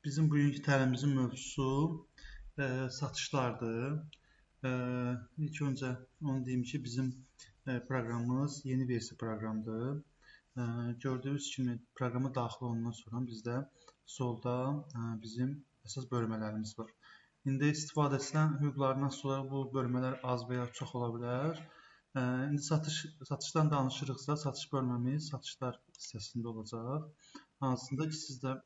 Bizim bugünkü təlimimizin mövzusu satışlardır. İlk öncə onu deyim ki, bizim proqramımız yeni versiya proqramdır. Gördüyünüz kimi proqrama daxil olandan sonra bizdə solda bizim əsas bölmələrimiz var. İndi istifadə edilən hüquqlarından sonra bu bölmələr az və ya çox ola bilər. İndi satışdan danışırıqsa, satış bölməmiz satışlar hissəsində olacaq. Hansında ki, sizdə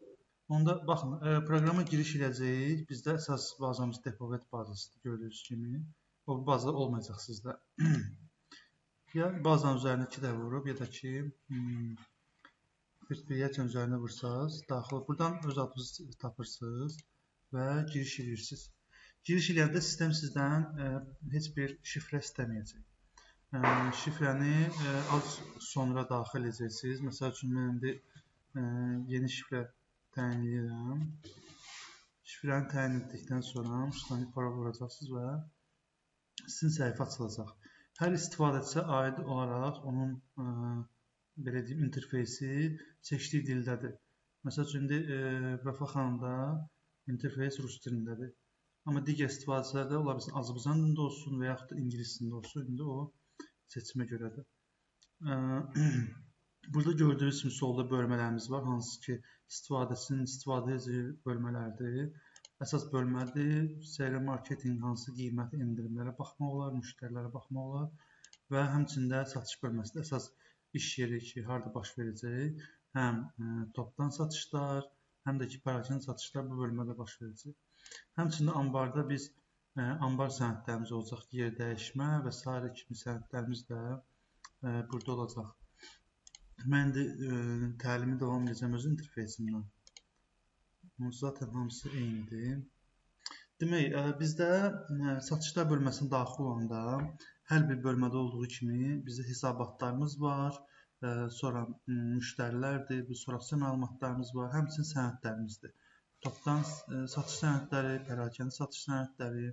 onda baxın, proqrama giriş edəcəyik. Bizdə əsas bazamız Depovet bazasıdır, gördüyünüz kimi. O baza olmayacaq sizdə. Ya bazanın üzərinə 2 dəfə vurub, ya da ki, priyyətən üzərinə vursaz, daxil. Buradan öz adınızı tapırsınız və giriş edirsiniz. Giriş edəndə sistem sizdən heç bir şifrə istəməyəcək. Şifrəni az sonra daxil edəcəksiniz. Məsəl üçün, mən indi yeni şifrə təyin edirəm. Şifrəni təyin etdikdən sonra şifrəni para vuracaqsınız və sizin səhifə açılacaq. Hər istifadəçiyə aid olaraq onun belə deyim, interfeysi seçdiyi dildədir. Məsəl üçün, Vəfa xanımda interfeys rus dilindədir. Amma digər istifadəçilərdə ola bilsin Azərbaycan dilində olsun və yaxud da ingilis dilində olsun. İndi o seçimə görədir. Burada gördüyünüz kimi solda bölmələrimiz var, hansı ki, istifadəçinin istifadə edici bölmələrdir. Əsas bölmədir, CRM marketing, hansı qiyməti endirimlərə baxmaq olar, müştərilərə baxmaq olar və həmçində satış bölməsində əsas iş yeri ki, harada baş verəcək, həm topdan satışlar, həm də ki, parakende satışlar bu bölmədə baş verəcək. Həmçində ambarda biz ambar sənədlərimiz olacaq, yer dəyişmə və s. kimi sənədlərimiz də burada olacaq. Mən də təlimi davam edəcəm öz interfeysimdən. Zaten hamısı eynidir. Demək, bizdə satışlar bölməsinə daxil olanda hər bir bölmədə olduğu kimi bizdə hesabatlarımız var, sonra müştərilərdir, sonraki məlumatlarımız var, həmçinin sənədlərimizdir. Topdan satış sənədləri, pərakəndə satış sənədləri,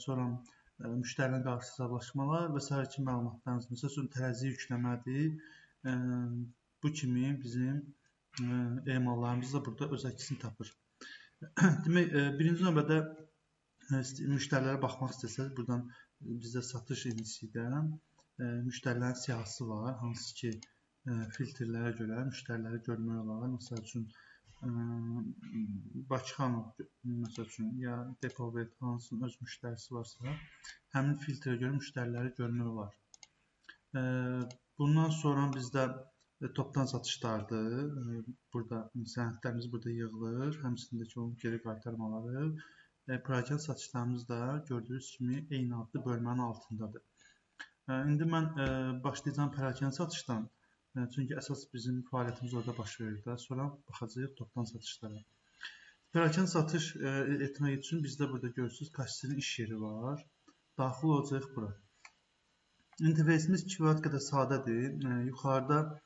sonra müştərinin qarşı hesablaşmalar və s. kimi məlumatlarımız. Məsəl üçün, tərəzi yükləmədir. Bu kimi bizim emallarımız da burada öz əksini tapır. Demək, birinci növbədə müştərilərə baxmaq istəsəz, buradan bizdə satış indisidə müştərilərin siyahısı var, hansı ki, filtrlərə görə müştəriləri görmək olar. Məsəl üçün, Bakı xanım, məsəl üçün, ya Depovet hansının öz müştərisi varsa, həmin filtrə görə müştəriləri görmək olar. Bundan sonra bizdə topdan satışlardır. Burada sənədlərimiz burada yığılır. Həmçindəki onun geri qaytarmaları. Parakende satışlarımız da gördüyünüz kimi eyni adlı bölmənin altındadır. İndi mən başlayacağım parakende satışdan. Çünki əsas bizim fəaliyyətimiz orada baş verir. Sonra baxacağıq topdan satışlara. Parakende satış etmək üçün bizdə burada görürsünüz, kassirinin iş yeri var. Daxil olacaq bura. İnterfeysimiz kifayət qədər sadədir. Yuxarıda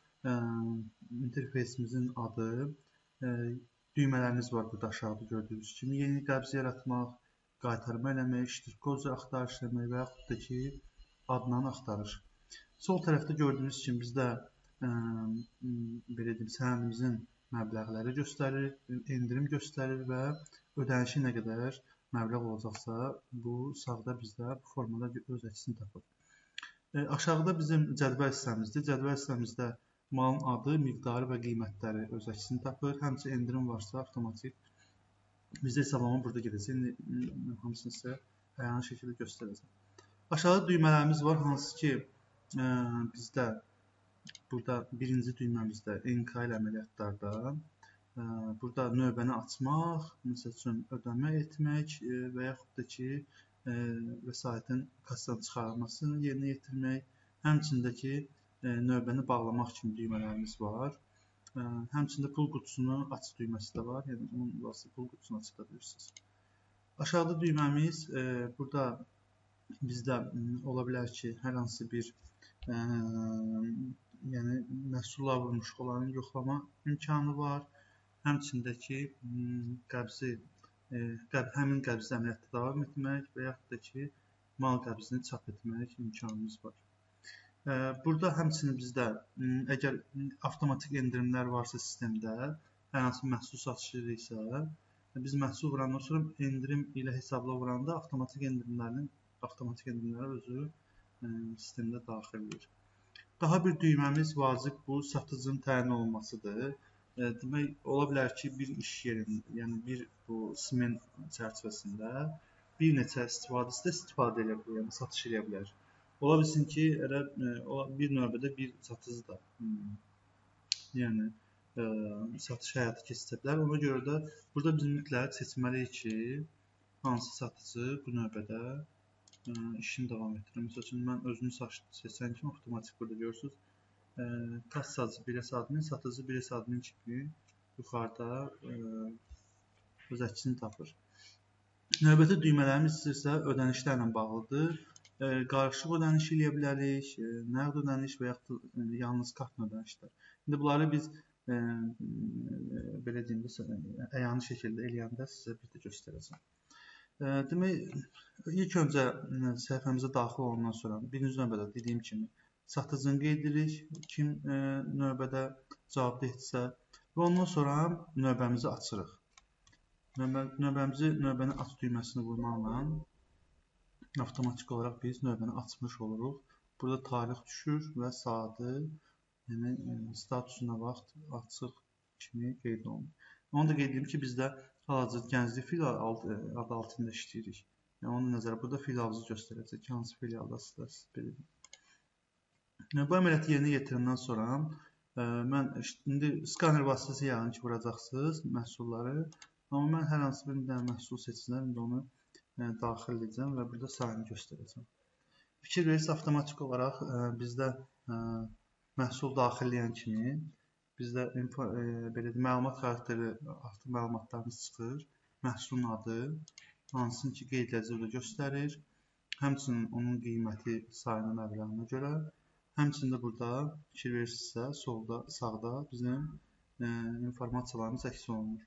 interfeysimizin adı, düymələrimiz var burada aşağıda gördüyünüz kimi. Yeni qəbz yaratmaq, qaytarma eləmək, ştrix-kod axtarış eləmək və yaxud da ki, adnan axtarış. Sol tərəfdə gördüyünüz kimi bizdə belə deyim, sənədimizin məbləğləri göstərir, endirim göstərir və ödənişi nə qədər məbləğ olacaqsa, bu sağda bizdə bu formada öz əksini tapır. Aşağıda bizim cədvəl hissəmizdir. Cədvəl hissəmizdə malın adı, miqdarı və qiymətləri öz əksini tapır. Həmçinin endirim varsa, avtomatik bizdə hesablama burada gedəcək. İndi hamısını sizə əyani şəkildə göstərəcəm. Aşağıda düymələrimiz var, hansı ki, bizdə burada birinci düyməmizdə NK ilə əməliyyatlarda burada növbəni açmaq, məsəl üçün ödəmə etmək və yaxud da ki, vəsaitin kassadan çıxarılmasını yerinə yetirmək, həmçindəki növbəni bağlamaq kimi düymələrimiz var. Həmçində pul qutusunu aç düyməsi də var, yəni onun vasitəsilə pul qutusunu açıda bilirsiniz. Aşağıda düyməmiz, burada bizdə ola bilər ki, hər hansı bir məhsulla vurmuş olanı yoxlama imkanı var. Həmçindəki həmin qəbzi əməliyyatda davam etmək və yaxud da ki, mal qəbzini çap etmək imkanımız var. Burada həmçinin bizdə əgər avtomatik endirimlər varsa sistemdə, hər hansı məhsul satış ediriksə, biz məhsul vurandan sonra endirim ilə hesabla vuranda avtomatik endirimləri özü sistemdə daxil edir. Daha bir düyməmiz vacib bu satıcının təyin olunmasıdır. Demək, ola bilər ki, bir iş yerində, yəni bir bu SMEN çərçivəsində bir neçə istifadəçi də istifadə edə bilər, yəni satış edə bilər. Ola bilsin ki, bir növbədə bir satıcı da yəni satış həyata keçirə bilər. Ona görə də burada biz mütləq seçməliyik ki, hansı satıcı bu növbədə işini davam etdirir. Məsəl üçün, mən özünü seçən kimi avtomatik burada görürsünüz. Kassacı 1S admin, satıcı 1S admin kimi yuxarıda öz əksini tapır. Növbəti düymələrimiz isə ödənişlərlə bağlıdır. Qarışıq ödəniş eləyə bilərik, nəqd ödəniş və yaxud yalnız kartla ödənişlər. İndi bunları biz belə deyim də, əyani şəkildə eləyəndə sizə bir də göstərəcəm. Demək, ilk öncə səhifəmizə daxil olandan sonra birinci növbədə dediyim kimi satıcını qeyd edirik, kim növbədə cavabdehdirsə və ondan sonra növbəmizi açırıq. Növbənin aç düyməsini vurmaqla avtomatik olaraq biz növbəni açmış oluruq. Burada tarix düşür və saatı, yəni statusuna vaxt açıq kimi qeyd olunur. Onu da qeyd edeyim ki, bizdə hal-hazırda Gənclik filialı adı altında işləyirik. Yəni onun nəzərə burada filialımızı göstərəcək. Hansı filialdasınız belə deyim. Bu əməliyyatı yerinə yetirəndən sonra mən indi skaner vasitəsilə yəqin ki, vuracaqsınız məhsulları. Amma mən hər hansı bir dənə məhsul seçsəm, indi onu daxil edəcəm və burada sayını göstərəcəm. Fikir verirsiniz, avtomatik olaraq bizdə məhsul daxilləyən kimi bizdə belə məlumat xarakteri artıq məlumatlarımız çıxır. Məhsulun adı, hansını ki qeyd edəcək göstərir. Həmçinin onun qiyməti sayının məbləğinə görə. Həmçində burada fikir verirsinizsə, solda, sağda bizim informasiyalarımız əks olunur.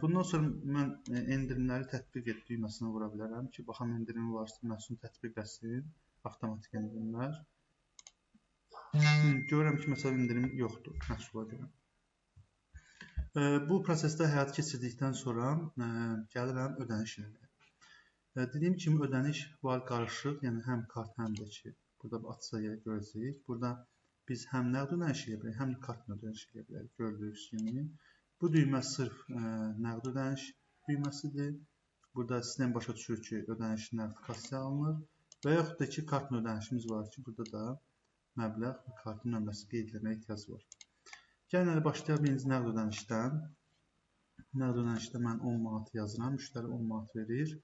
Bundan sonra mən endirimləri tətbiq et düyməsini vura bilərəm ki, baxam endirimi varsa məhsulun tətbiq etsin, avtomatik endirimlər. Görürəm ki, məsələn, indirim yoxdur məhsula görə. Bu prosesdə həyat keçirdikdən sonra gəlirəm ödəniş eləməyə. Dediyim kimi ödəniş var qarışıq, yəni həm kart, həm də ki, burada açsa görəcəyik. Burada biz həm nəqd ödəniş eləyə bilərik, həm də kartla ödəniş eləyə bilərik, gördüyünüz kimi. Bu düymə sırf nəqd ödəniş düyməsidir. Burada sistem başa düşür ki, ödəniş nəqd kassaya alınır və yaxud da ki, kartla ödənişimiz var ki, burada da məbləğ və kartın nömrəsi qeyd etməyə ehtiyac var. Gəlin, başlayaq birinci nəqd ödənişdən. Nəqd ödənişdə mən 10 manat yazıram, müştəri 10 manat verir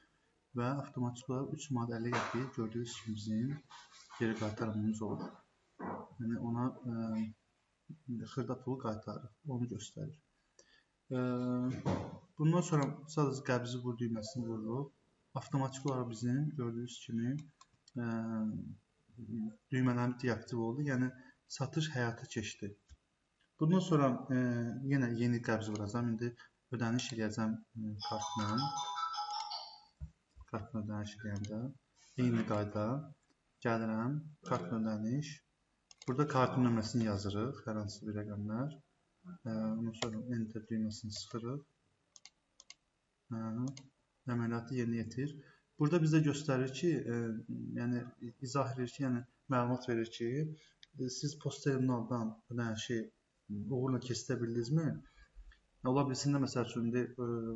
və avtomatik olaraq 3 manat 50 qəpiyi gördüyünüz kimi bizim geri qaytarmamız olur. Yəni ona xırda pulu qaytarırıq, onu göstərir. Bundan sonra sadəcə qəbzi vur düyməsini vururuq. Avtomatik olaraq bizim gördüyünüz kimi düymələrimiz deaktiv oldu, yəni satış həyata keçdi. Bundan sonra yenə yeni qəbz vuracam. İndi ödəniş eləyəcəm kartla. Kartla ödəniş eləyəndə eyni qayda gəlirəm, kartla ödəniş. Burada kartın nömrəsini yazırıq, hər hansı bir rəqəmlər. Ondan sonra enter düyməsini sıxırıq. Əməliyyatı yerinə yetir. Burada bizə göstərir ki, yəni izah edir ki, yəni məlumat verir ki, siz post terminaldan ödənişi uğurla keçirə bildinizmi? Ola bilsin də məsəl üçün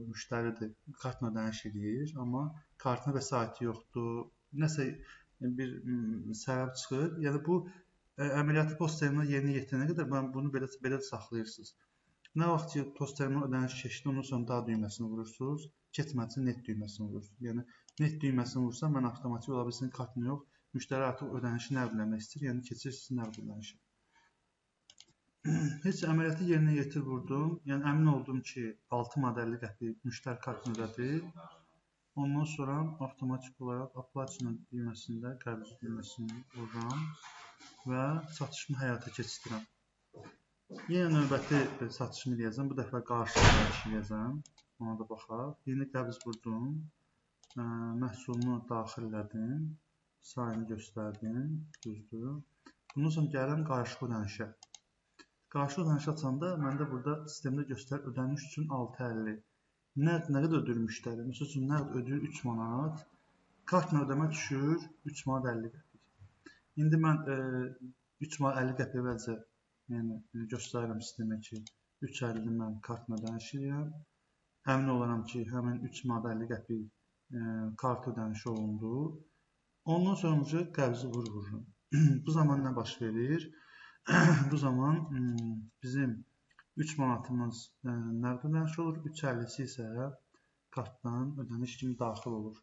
müştəridir, kartla ödəniş edir, amma kartın vəsaiti yoxdur, nəsə bir səbəb çıxır. Yəni bu əməliyyatı post terminal yerinə yetirənə qədər bunu belə saxlayırsınız. Nə vaxt ki, post terminal ödəniş keçdi, ondan sonra daha düyməsini vurursunuz, keçməsin net düyməsini vurursunuz. Yəni net düyməsini vursam, mən avtomatik ola bilsin kartını yox, müştəri artıq ödənişi nəqd eləmək istəyir, yəni keçirirsiniz nəqd ödənişi. Heç əməliyyatı yerinə yetir vurdum, yəni əmin oldum ki, 6 manat 50 qəpik müştəri kartını ödədi. Ondan sonra avtomatik olaraq Apply düyməsində qəbz düyməsini vururam və satışımı həyata keçirdirəm. Yenə növbəti satışımı eləyəcəm, bu dəfə qarşılıq ödəniş eləyəcəm, ona da baxaq. Yeni qəbz vurdum, məhsulunu daxillədim, sayını göstərdim, düzdür. Bundan sonra gəlirəm qarşılıq ödənişə. Qarşı ödəniş açanda məndə burada sistemdə göstərir ödəniş üçün 6.50. Nə qədər ödəyir müştəri? Məsəl üçün nəqd ödəyir 3 manat. Kartla ödəmə düşür 3 manat 50 qəpik. İndi mən 3 manat 50 qəpik əvvəlcə yəni göstərirəm sistemə ki 3.50-ni mən kartla ödəniş edirəm. Əmin olaram ki, həmin 3 manat 50 qəpik kart ödənişi olundu. Ondan sonra qəbzi vururam. Bu zaman nə baş verir? Bu zaman bizim 3 manatımız nəqd ödəniş olur, 3.50-si isə kartdan ödəniş kimi daxil olur.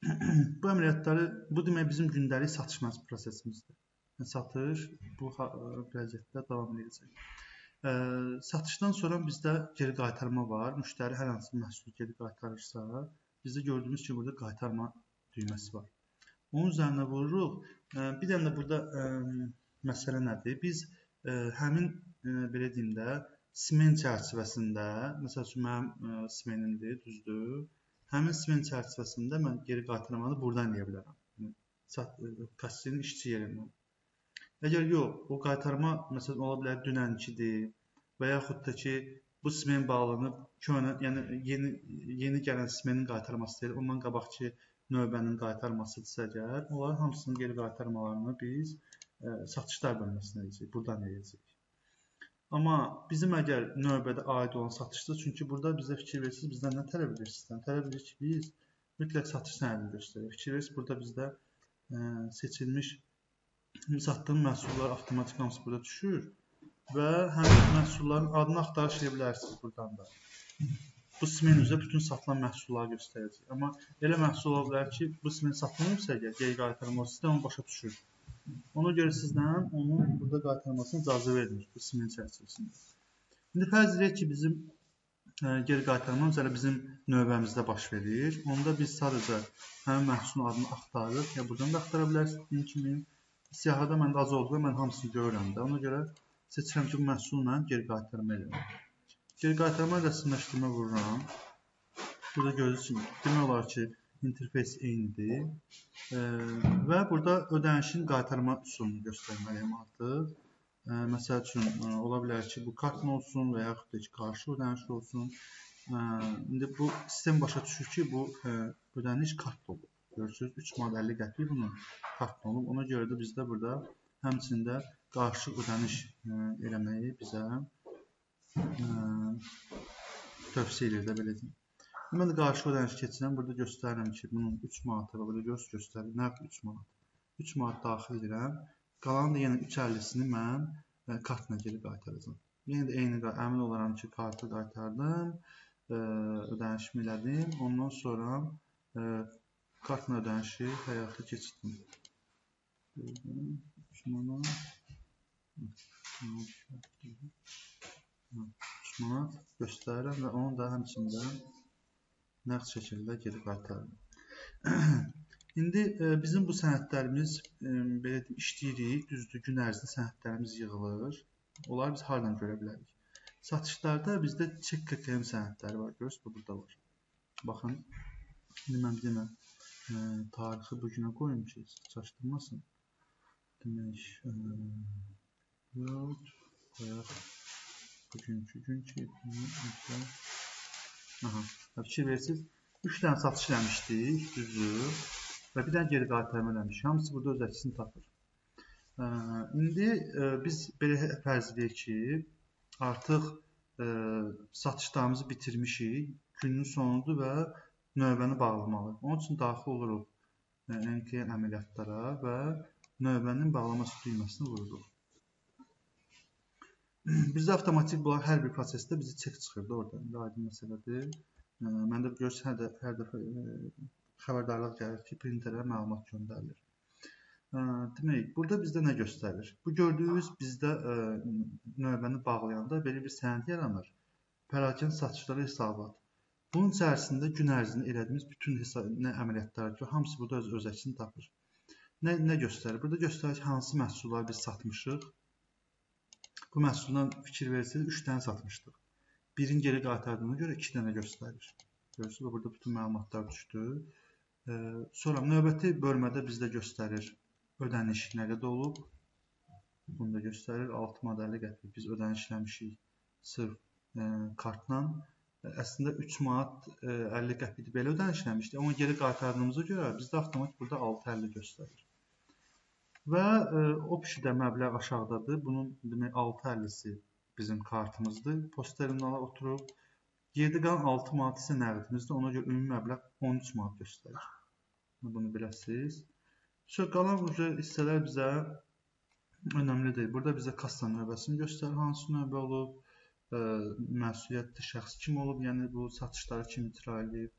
Bu əməliyyatları, bu demək bizim gündəlik satış prosesimizdir. Satış bu vəziyyətdə davam edəcək. Satışdan sonra bizdə geri qaytarma var. Müştəri hər hansı məhsul geri qaytarırsa, bizdə gördüyümüz kimi burada qaytarma düyməsi var. Onun üzərinə vururuq. Bir dənə də burada məsələ nədir? Biz həmin belə deyim də, smen çərçivəsində, məsəl üçün mənim smenimdir, düzdür. Həmin smen çərçivəsində mən geri qaytarmanı buradan edə bilərəm. Kassirinin işçi yerindən. Əgər yox, o qaytarma məsələn ola bilər dünənkidir və yaxud da ki bu smen bağlanıb yəni yeni gələn smenin qaytarması deyil, ondan qabaqki növbənin qaytarmasıdırsa əgər, onların hamısının geri qaytarmalarını biz satışlar bölməsinə edəcəyik, buradan edəcəyik. Amma bizim əgər növbədə aid olan satışdır, çünki burada bizə fikir verirsiniz, bizdən nə tələb edir sistem? Tələb edir ki, biz mütləq satış sənədini göstərir. Fikir verirsiniz, burada bizdə seçilmiş satdığım məhsullar avtomatik hamısı burada düşür və həmin məhsulların adını axtarış edə bilərsiniz buradan da. Bu smen üzrə bütün satılan məhsulları göstərəcək. Amma elə məhsul ola bilər ki, bu smen satılmayıbsa, geri qaytarma sistem onu başa düşür. Ona görə sizdən onun burada qaytarmasına icazə verilir bu smen çərçivəsində. İndi fərz edək ki, bizim geri qaytarmamız elə bizim növbəmizdə baş verir. Onda biz sadəcə həmin məhsulun adını axtarırıq. Ya buradan da axtara bilərsiniz kimi. Siyahıda məndə az olduğu mən hamısını görürəm də. Ona görə seçirəm ki, bu məhsulla geri qaytarma edirəm. Geri qaytarma rəsmiləşdirmə vururam. Burada görürsünüz, demək olar ki, interfeys eynidir və burada ödənişin qaytarma üsulunu göstərməliyəm artıq. Məsəl üçün, ola bilər ki, bu kartın olsun və yaxud da ki, qarşı ödəniş olsun. İndi bu sistem başa düşür ki, bu ödəniş kartla olub. Görürsünüz, 3 manat 50 qəpik bunun kartla olub. Ona görə də bizdə burada həmçində qarşı ödəniş eləməyi bizə tövsiyə edir də belə deyim. Mən də qarşı ödəniş keçirəm. Burada göstərirəm ki, bunun 3 manatı və burada göstərir. Nəqd 3 manat. 3 manat daxil edirəm. Qalanı da yenə 3.50-sini mən kartla geri qaytaracağam. Yenə də eyni əmin olaram ki, kartı qaytardım. Ödənişimi elədim. Ondan sonra kartla ödənişi həyata keçirdim. 3 manat. 3 manat göstərirəm və onu da həmçində nəqd şəkildə geri qaytardım. İndi bizim bu sənədlərimiz belə deyim, işləyirik, düzdür, gün ərzində sənədlərimiz yığılır. Onları biz hardan görə bilərik? Satışlarda bizdə çek KKM sənədləri var, görürsünüz, bu burada var. Baxın, indi mən bir dənə tarixi bugünə qoyum ki, çaşdırmasın. Demək, qoyaq bugünkü gün ki, fikir verirsiniz, 3 dənə satış eləmişdik, düzdür, və bir dənə geri qaytarma eləmişik. Hamısı burada öz əksini tapır. İndi biz belə fərz edək ki, artıq satışlarımızı bitirmişik, günün sonudur və növbəni bağlamalıyıq. Onun üçün daxil oluruq NK əməliyyatlara və növbənin bağlaması düyməsini vururuq. Bizdə avtomatik bunlar hər bir prosesdə bizi çek çıxırdı orada. Aydın məsələdir. Məndə görürsən, hər dəfə xəbərdarlıq gəlir ki, printerə məlumat göndərilir. Demək, burada bizdə nə göstərir? Bu gördüyünüz bizdə növbəni bağlayanda belə bir sənəd yaranır. Pərakənd satışları hesabat. Bunun içərisində gün ərzində elədiyimiz bütün əməliyyatlar ki, hamısı burada öz əksini tapır. Nə göstərir? Burada göstərir ki, hansı məhsulları biz satmışıq. Bu məhsuldan fikir verirsiniz, 3 dənə satmışdıq. Birin geri qaytardığına görə 2 dənə göstərir. Görürsünüz, burada bütün məlumatlar düşdü. Sonra növbəti bölmədə bizdə göstərir ödəniş nə qədər olub. Bunu da göstərir. 6 manat 50 qəpik biz ödənişləmişik sırf kartla. Əslində 3 manat 50 qəpik belə ödənişləmişdik. Amma geri qaytardığımıza görə bizdə avtomatik burada 6.50 göstərir. Və opsidə məbləğ aşağıdadır. Bunun demək 6.50-si bizim kartımızdır. Post terminala oturub 7 qalan 6 manat isə nəqdimizdir. Ona görə ümumi məbləğ 13 manat göstərir. Bunu biləsiniz. Qalan hissələr bizə önəmli deyil. Burada bizə kassa növbəsini göstərir, hansı növbə olub, məsuliyyətli şəxs kim olub, yəni bu satışları kim icra edib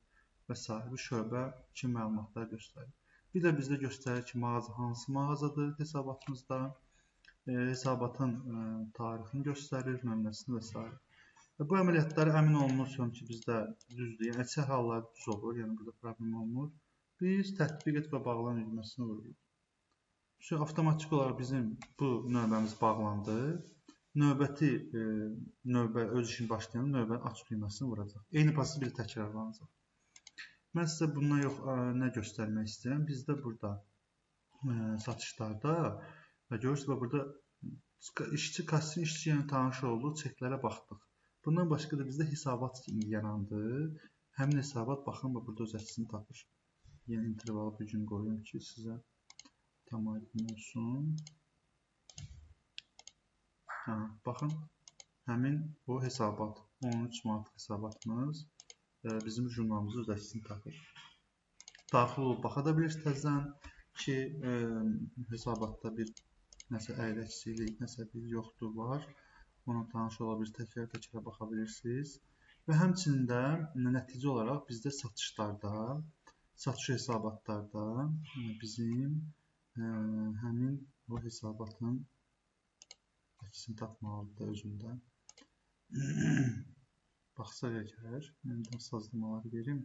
və s. Bu şöbə kimi məlumatlar göstərir. Bir də bizdə göstərir ki, mağaza hansı mağazadır hesabatımızda, hesabatın tarixini göstərir, nömrəsini və s. Bu əməliyyatları əmin olunursun ki, bizdə düzdür, yəni əksər hallarda düz olur, yəni burada problem olmur. Biz tətbiq et və bağlan düyməsini vururuq. Avtomatik olaraq bizim bu növbəmiz bağlandı. Növbəti növbə öz işini başlayan növbənin aç düyməsini vuracaq. Eyni proses bir təkrarlanacaq. Mən sizə bundan yox nə göstərmək istəyirəm. Bizdə burada satışlarda görürsünüz və burada işçi kassin işçi ilə tanış olduğu çeklərə baxdıq. Bundan başqa da bizdə hesabat indi yarandı. Həmin hesabat baxın burada öz əksini tapır. Yəni intervalı bir gün qoyum ki sizə tam aydın olsun. Baxın, həmin o hesabat, 13 manat hesabatımız bizim jurnalımızı öz əksini tapır. Daxil olub baxa da bilirsiniz təzədən ki, hesabatda bir nəsə əyləksizlik, nəsə bir yoxdur, var. Ona tanış ola bilirsiniz, təkrar baxa bilirsiniz. Və həmçinin də nəticə olaraq bizdə satışlarda, satış hesabatlarda bizim həmin o hesabatın əksini tapmalıdır özündə. Baxsaq əgər, məndən sazlamaları verim.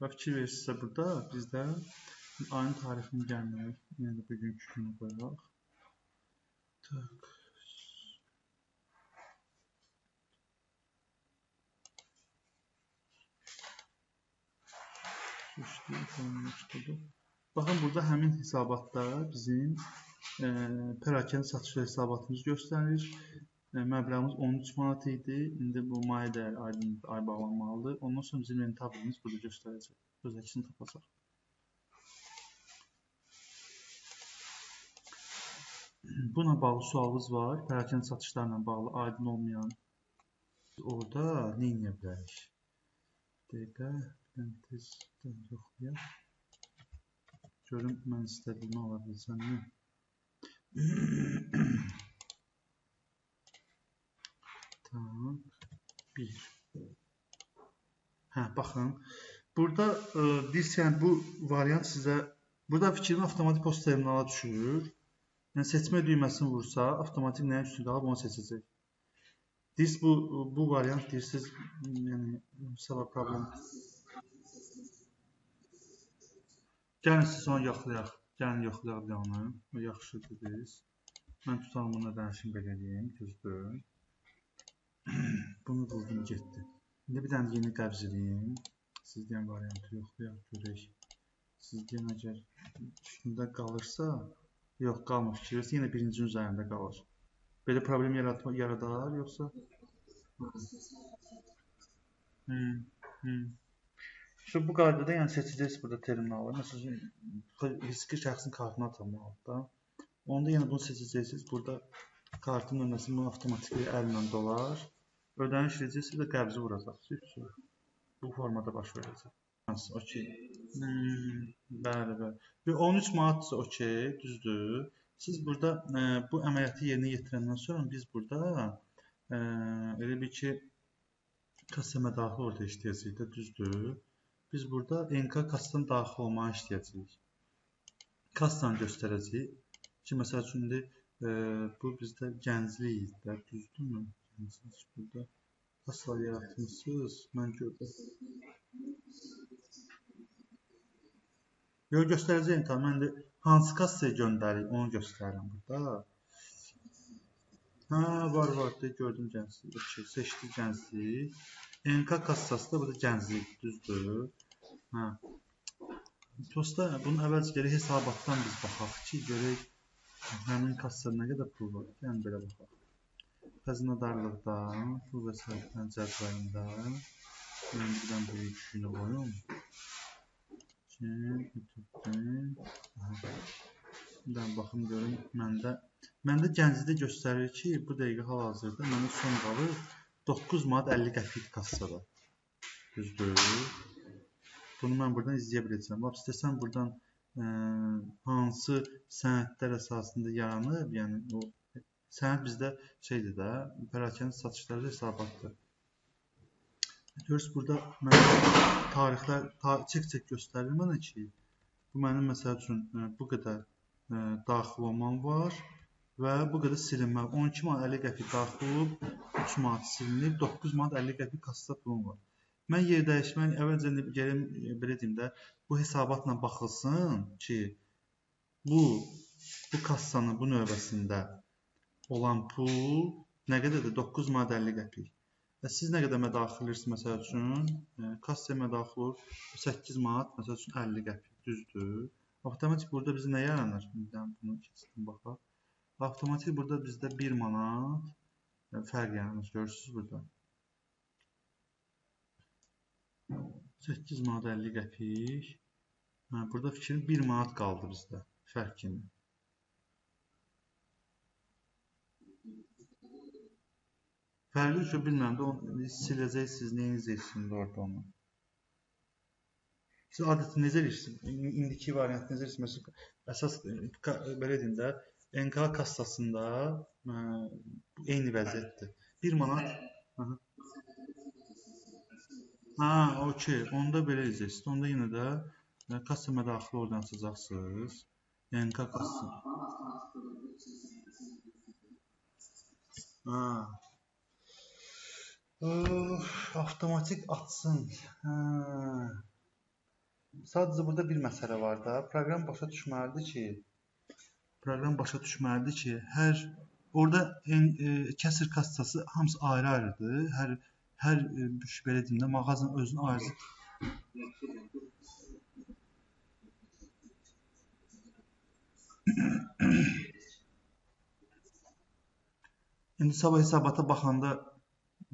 Və fikir verirsinizsə burada bizdə ayın tarixini gəlmək, yəni bugünkü günü qoyaq. Tak. Baxın burada həmin hesabatda bizim perakende satış hesabatımız göstərir. Məbləğimiz 13 manat idi. İndi bu may dəyər ay bağlanmalıdır. Ondan sonra bizim rentablimiz burada göstərəcək. Öz əksini tapacaq. Buna bağlı sualımız var. Perakende satışlarla bağlı aydın olmayan. Orada nə edə bilərik? Dəqiqə, tez yoxlayaq. Görüm mən istədiyimi ala bilsəmmi? Tamam. 1. Baxın. Burada deyirsən bu variant sizə burada fikrini avtomatik post terminala düşürür. Yəni seçmə düyməsini vursa, avtomatik nəyə üstün qalıb onu seçəcək. Deyirsiniz bu variant deyirsiniz, yəni sabah problem. Gəlin siz onu yoxlayaq. Gəlin yoxlayaq bir onu. O yaxşı dediniz. Mən tutalım bunu dəyişim belə deyim. Düzdür. Bunu buldum getdi. İndi bir dənə yeni qəbz edeyim. Siz deyən variantı yoxlayaq, görək. Siz deyən əgər üstündə qalırsa, yox qalmır fikirləsə, yenə birincinin üzərində qalır. Belə problem yaradar, yoxsa? Bu qaydada yəni seçəcəksiniz burada terminalı. Məsələn, riskli şəxsin kartını atılmalıdır da. Onda yenə bunu seçəcəksiniz. Burada kartın nömrəsini bunu avtomatik əllə dolar. Ödəniş edəcəksiniz və qəbzi vuracaqsınız. Bu formada baş verəcək. Okey. Bəli. 13 manatsa okey, düzdür. Siz burada bu əməliyyatı yerinə yetirəndən sonra biz burada elə bir ki kassama daxil orada işləyəcəyik də, düzdür. Biz burada NK kassadan daxil olmağı işləyəcəyik. Kassanı göstərəcəyik ki, məsəl üçün Bu bizdə gənclik idi, düzdürmü? Gənclik burada. Kassalar yaratmışsınız. Mən gördüm. Yox, göstərəcəyim tamam. Mən də hansı kassaya göndərim, onu göstərirəm burada. Ha, var. De gördüm gənclik. Okay, seçdi gənclik. NK kassası da burada gənclik, düzdür? Ha. Prosta bunun əvvəlcə gərək hesabatdan biz baxaq ki, görək həmin kassada nə qədər pul var. Yəni belə baxaq. Xəzinədarlıqdan, pul vəsaitlərin cədvəlində mən birdən böyük düşünə qoyum. Birdən baxım görüm məndə gənclikdə göstərir ki, bu dəqiqə hal-hazırda məndə son qalır 9 manat 50 qəpik kassada. Düzdür? Bunu mən buradan izləyə biləcəm. Lap istəsəm buradan hansı sənədlər əsasında yaranıb, yəni o sənəd bizdə şeydir də, pərakəndə satışları hesabatdır. Görürsünüz, burada mən tarixlər, çək göstərir mənə ki, bu mənim məsəl üçün bu qədər daxil olmam var və bu qədər silinmə. 12 manat 50 qəpik daxil olub, 3 manat silinib, 9 manat 50 qəpik kassada pulum var. Mən yer dəyişmək, əvvəlcə gəlin, belə deyim də, bu hesabatla baxılsın ki, bu kassanın bu növbəsində olan pul nə qədərdir? 9 manat 50 qəpik. Və siz nə qədər mədaxilirsiniz, məsəl üçün, kassaya mədaxil olur 8 manat, məsəl üçün 50 qəpik, düzdür? Avtomatik burada bizə nə yaranır? Bunu keçsin, baxaq. Avtomatik burada bizdə 1 manat fərq yaranır, görürsünüz burada. 8 manat 50 qəpik. Burada fikrim 1 manat qaldı bizdə, fərq kimi. Fərqi üçün bilmirəm də, onu siləcəksiniz, neyəcəksiniz orada onu. Siz adətən necə edirsiniz? İndiki variant necə edirsiniz? Məsələn, əsas, belə deyim də, NK kassasında eyni vəziyyətdir. 1 manat. Ha, okey. Onda belə edəcəksiniz. Onda yenə də kassa mədaxili oradan açacaqsınız. NK kassa. Ha. Avtomatik açsın. Sadəcə burada bir məsələ var da. Proqram başa düşməlidir ki, orada kəsr kassası hamısı ayrı-ayrıdır. Hər belə deyim də, mağazanın özünün ayrı. İndi sabah hesabata baxanda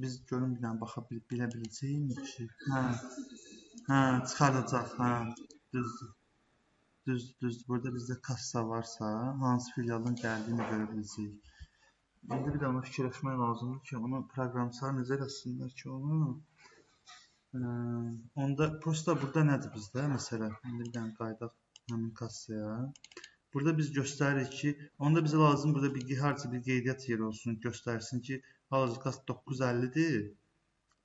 biz görün bir dənə baxa bilə biləcəyik ki, çıxardacaq, düzdür. Burada bizdə kassa varsa, hansı filialdan gəldiyini görə biləcəyik. İndi bir də ona fikirləşmək lazımdır ki, onu proqramçılar necə eləsinlər ki, onu. Onda prosta burada nədir bizdə? Məsələ, indi bir dənə qaydaq həmin kassaya. Burada biz göstəririk ki, onda bizə lazım burada harca bir qeydiyyat yeri olsun, göstərsin ki, hal-hazırda kassa 9.50-dir.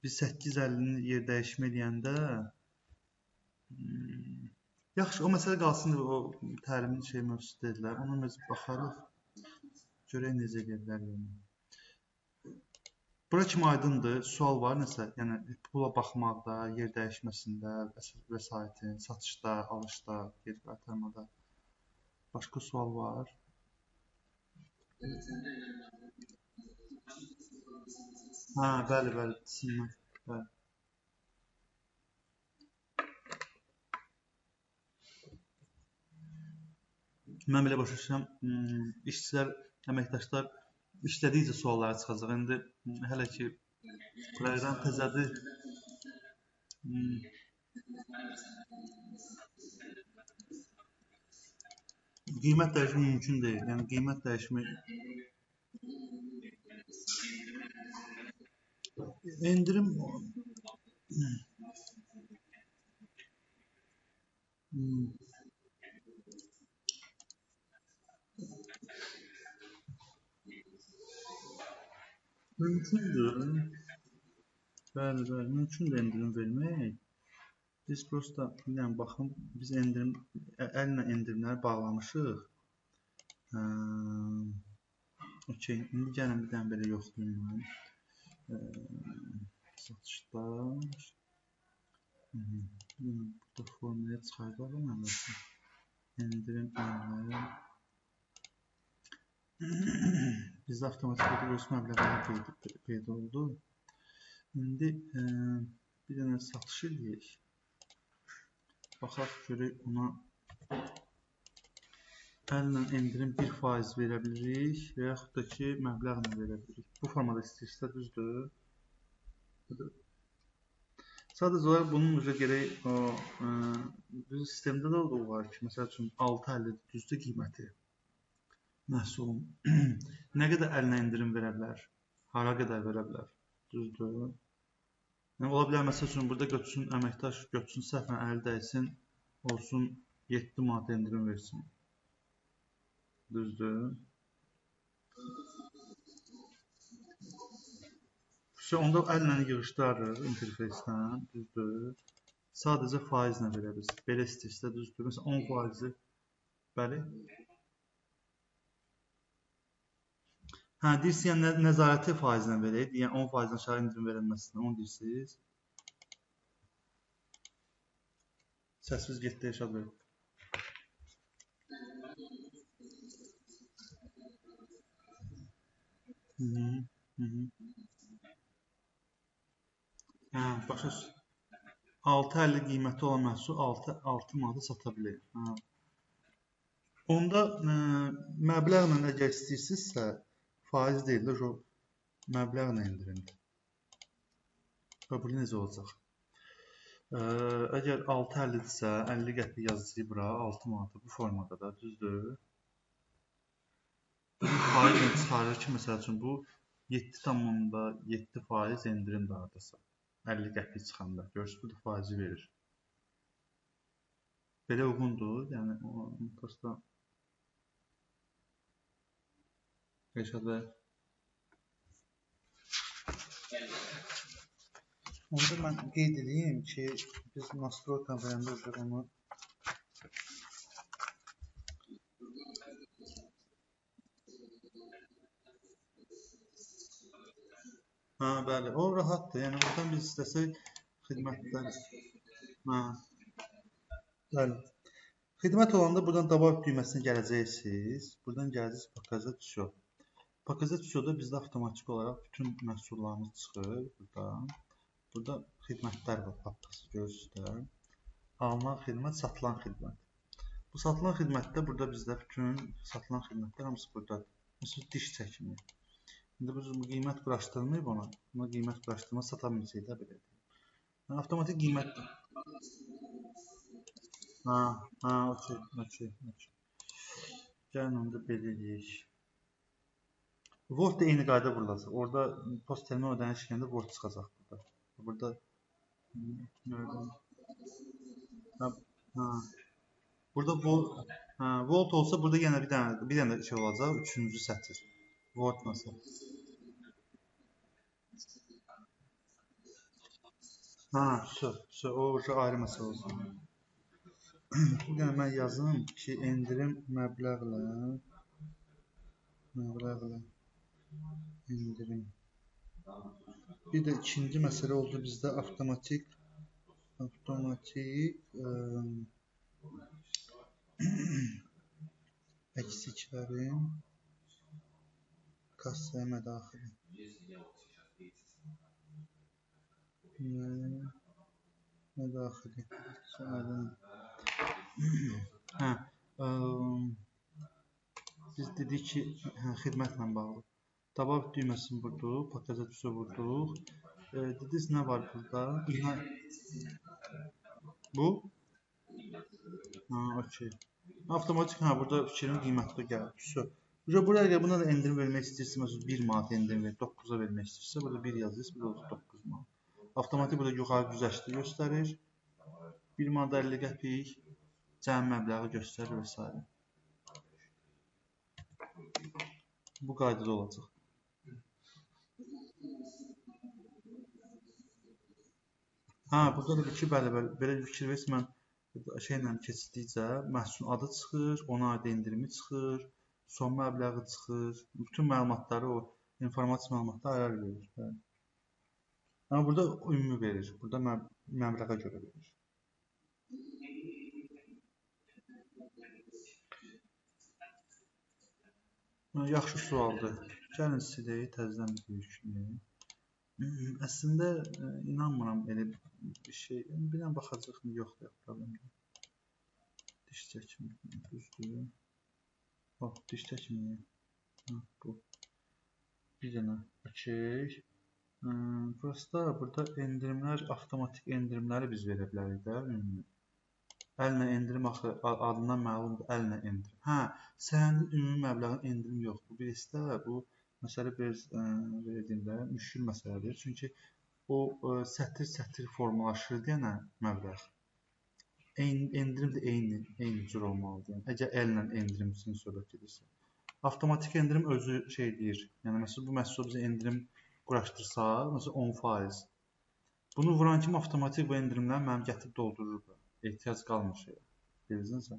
Biz 8.50-ni yer dəyişmə edəndə yaxşı, o məsələ qalsın, o təlimin mövzusu dedilər. Ona biz baxarıq. Görək necə edirlər yəni. Bura kimi aydındır. Sual var nəsə? Yəni pula baxmaqda, yer dəyişməsində, vəsaitin, satışda, alışda, geri qaytarmada. Başqa sual var? Ha, bəli, bəli. Mən belə başa düşürəm, işçilər, əməkdaşlar işlədikcə suallara çıxacaq. İndi hələ ki proqram təzədir. Qiymət dəyişimi mümkün deyil. Yəni qiymət dəyişimi endirim mümkündür. Bəli, mümkündür endirim vermək. Biz prosta, yəni baxın, biz əllə endirimləri bağlamışıq. Okey, indi gəlin bir dənə belə yoxlayayım mən. Satışlar. Burada formaya çıxardalım əmrəsi. Endirim ənləri. Bizdə avtomatik ödəniş məbləğləri qeyd oldu. İndi bir dənə satış edək. Baxaq görək ona əllə endirim 1% verə bilirik və yaxud da ki məbləğlə verə bilirik. Bu formada istəyirsə düzdür. Sadəcə olaraq bunun üzrə gərək biz sistemdə də o var ki, məsəl üçün 6.50 düzdür qiyməti məhsulun. Nə qədər əlinə endirim verə bilər? Hara qədər verə bilər? Düzdür. Yəni, ola bilər, məsəl üçün, burada götürsün, əməkdaş götürsün, səhvən əli dəysin, olsun 7 manat endirim versin. Düzdür. Onda əllə yığışdırarıq interfeysdən, düzdür. Sadəcə faizlə verə biliriz. Belə istəyirsə, düzdür. Məsələn, 10%. Bəli. Hə, deyirsən, yəni nəzarəti faizlə verək. Yəni 10%-dən aşağı indirim verilməsinə, onu deyirsiniz. Səsiz getdi, Yaşad bəy. Hə, başa 6.50 qiyməti olan məhsul 6 manata sata bilir. Hə. Onda məbləğlə əgər istəyirsinizsə, faiz deyil də, məbləğlə endirimdir. Və bu necə olacaq? Əgər 6.50-dirsə, 50 qəpik yazıcı bura, 6 manata bu formada da, düzdür. Faizlə çıxarır ki, məsəl üçün, bu 7,7% endirimdir hardasa. 50 qəpik çıxanda. Görürsünüz, bu da faizi verir. Belə uyğundur. Yəni, prosta Rəşad bəy. Onda mən qeyd edeyim ki, biz nastroyka verəndə onu Hə, bəli, o rahatdır. Yəni, buradan biz istəsək xidmətdən Bəli. Xidmət olanda buradan dabaq düyməsinə gələcəksiniz. Buradan gələcəksiniz pakaza düşüyor. Pakaza düşüyorda bizdə avtomatik olaraq bütün məhsullarımız çıxır buradan. Burada xidmətlər var, papkası görürsünüzlər. Alınan xidmət, satılan xidmət. Bu satılan xidmətdə burada bizdə bütün satılan xidmətlər hamısı buradadır. Məsələn, diş çəkimi. İndi bu qiymət quraşdırılmayıb ona. Buna qiymət quraşdırma sata bilməyəcək də belə. Yəni, avtomatik qiymət okey. Gəlin onda belə eləyək. Volt da eyni qayda vurulacaq. Orada post terminal ödəniş işləndə volt çıxacaq burada. Burada burada volt olsa burada yenə bir dənə şey olacaq, üçüncü sətir. Volt nasıl? O ayrı məsələ olsun. Bu qədər mən yazım ki, endirim məbləğlə endirim. Bir də ikinci məsələ oldu bizdə avtomatik əksiklərin kassaya mədaxili. Mədaxili. Biz dedik ki, xidmətlə bağlı. Dabaq düyməsini vurduq, pakaza düşə vurduq. Dediniz, nə var burada? Bu? Okey. Avtomatik, burada fikrin qiyməti də gəlir. Buraya buna da endirim vermək istəyirsə, məsələn 1 manat endirim vermək, 9-a vermək istəyirsə, burada 1 yazırız, burada olsun 9 manat. Avtomatik burada yuxarı güzəştli göstərir. 1 manat 50 qəpik cəmi məbləği göstərir və s. Bu qaydada olacaq. Burada da ki, bəli, belə bir fikir versin, mən şeylə keçdikcə məhsulun adı çıxır, ona aid endirimi çıxır, son məbləği çıxır. Bütün məlumatları o informasiya məlumatları ayrı verir. Bəli. Amma burada ümumi verir. Burada məbləğə görə verir. Yaxşı sualdır. Gəlin silək, təzədən bir düşünək. Əslində inanmıram elə bir şey. Bir dənə baxacaq mı? Yoxdur, problem yox. Diş çəkimi düzdür. Bax, diş çəkimi. Bu. Bir dənə okey. Prosta burada endirimlər, avtomatik endirimləri biz verə bilərik də. Əllə endirim axı adından məlumdur, əllə endirim. Hə, sənin ümumi məbləğin endirim yoxdur. Bu birisi də bu məsələ biraz verdiyimdə müşkül məsələdir. Çünki o sətir-sətir formalaşır deyənə məbləğ. Endirim də eyni cür olmalıdır. Yəni, əgər əllə endirim üçün söhbət gedirsə. Avtomatik endirim özü şey deyir. Yəni, məsələn, bu məhsul bizə endirim quraşdırsa, məsələn, 10%. Bunu vuran kimi avtomatik bu endirimləri mənim gətirib doldurur. Ehtiyac qalmır şeyə. Bilirsinizsə.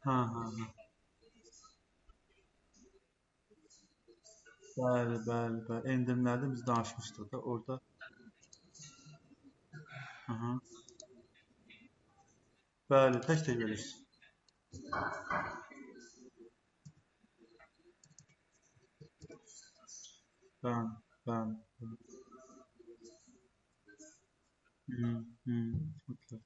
Hə. Bəli. Endirimlərdə biz danışmışdıq da orada. Bəli, tək verirsiniz. Bəli. Okay.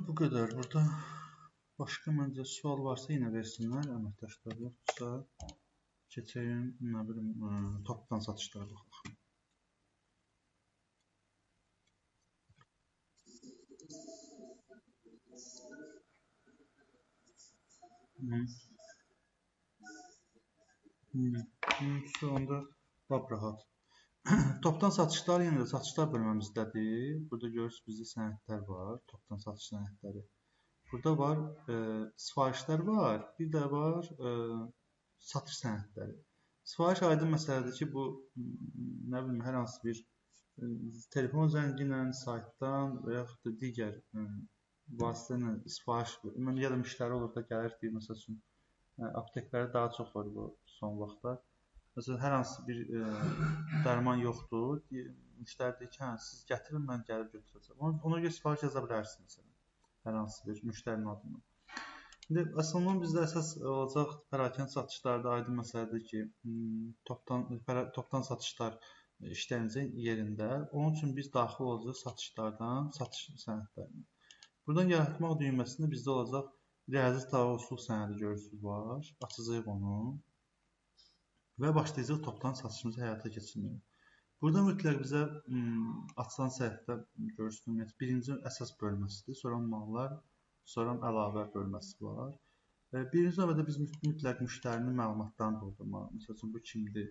Bu qədər. Burada başqa məncə sual varsa yenə versinlər əməkdaşlar. Yoxsa keçəyim, nə bilim, topdan satışlara baxaq. Onda lap rahat. Topdan satışlar yenə də satışlar bölməmizdədir. Burada görürsünüz bizdə sənədlər var, topdan satış sənədləri. Burada var sifarişlər var, bir də var satış sənədləri. Sifariş aydın məsələdir ki, bu nə bilim hər hansı bir telefon zəngi ilə, saytdan və yaxud da digər vasitə ilə sifariş verir. Ya da müştəri olur da gəlir deyir, məsəl üçün apteklərdə daha çox var bu son vaxtlar. Məsələn, hər hansı bir dərman yoxdur. Müştəri deyir ki, hə, siz gətirin, mən gəlib götürəcəm. Ona görə sifariş yaza bilərsiniz. Hər hansı bir müştərinin adına. İndi əslində bizdə əsas olacaq pərakəndə satışlarda aydın məsələdir ki, topdan satışlar işlənəcək yerində. Onun üçün biz daxil olacaq satışlardan satış sənədlərinə. Buradan yaratmaq düyməsində bizdə olacaq riyazi taahhüdçülük sənədi görürsünüz var. Açacağıq onu və başlayacaq topdan satışımızı həyata keçirməyə. Burada mütləq bizə açılan səhifədə görürsünüz, birinci əsas bölməsidir, sonra mallar, sonra əlavə bölməsi var. Birinci növbədə biz mütləq müştərinin məlumatlarını doldurmalıyıq. Məsələn, bu kimdir?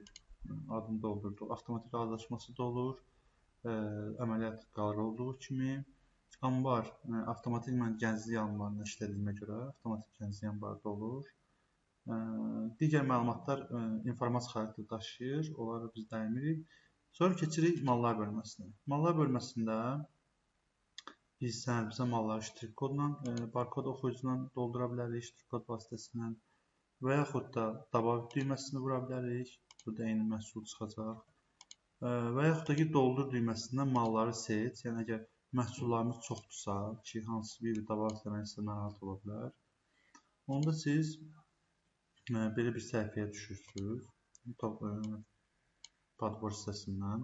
Adını doldurduq. Avtomatik razılaşması da olur. Əməliyyat qalır olduğu kimi. Anbar, avtomatik gənclik anbarında işlədiyimə görə avtomatik gənclik anbarda olur. Digər məlumatlar informasiya xarakteri daşıyır, onları biz dəymirik. Sonra keçirik mallar bölməsinə. Mallar bölməsində biz sənədimizə malları ştrik kodla, barkod oxuyucuyla doldura bilərik, ştrik kod vasitəsilə və yaxud da dabaq düyməsini vura bilərik. Burada eyni məhsul çıxacaq. Və yaxud da ki, doldur düyməsindən malları seç. Yəni, əgər məhsullarımız çoxdursa ki, hansı bir dabaq eləmək istəyən narahat ola bilər. Onda siz belə bir səhifəyə düşürsünüz. Padbor hissəsindən.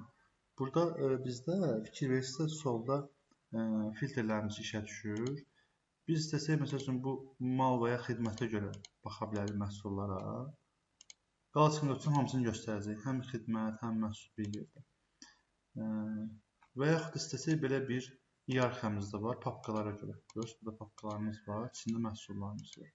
Burada bizdə fikir verirsə solda filtrlərimiz işə düşür. Biz istəsək, məsəl üçün, bu mal və ya xidmətə görə baxa bilərik məhsullara. Qalçın üçün hamısını göstərəcək. Həm xidmət, həm məhsul bir yerdə. Və yaxud istəsək belə bir iyarxiyamız da var, papkalara görə. Görürsünüz, burada papkalarımız var, içində məhsullarımız var.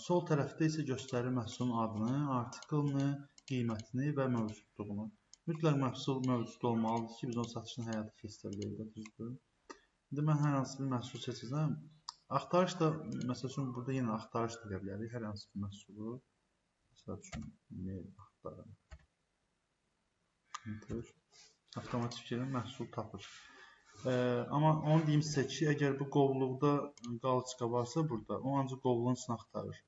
Sol tərəfdə isə göstərir məhsulun adını, artiklını, qiymətini və mövcudluğunu. Mütləq məhsul mövcud olmalıdır ki, biz onun satışını həyata keçirə bilək. İndi mən hər hansı bir məhsul seçəcəm. Axtarış da, məsəl üçün, burada yenə axtarış da edə bilərik hər hansı bir məhsulu. Məsəl üçün, mail axtarın. Enter. Avtomatik şəkildə məhsul tapır. Amma onu deyim sizə ki, əgər bu qovluqda qalçıqa varsa burada, o ancaq qovluğun içini axtarır.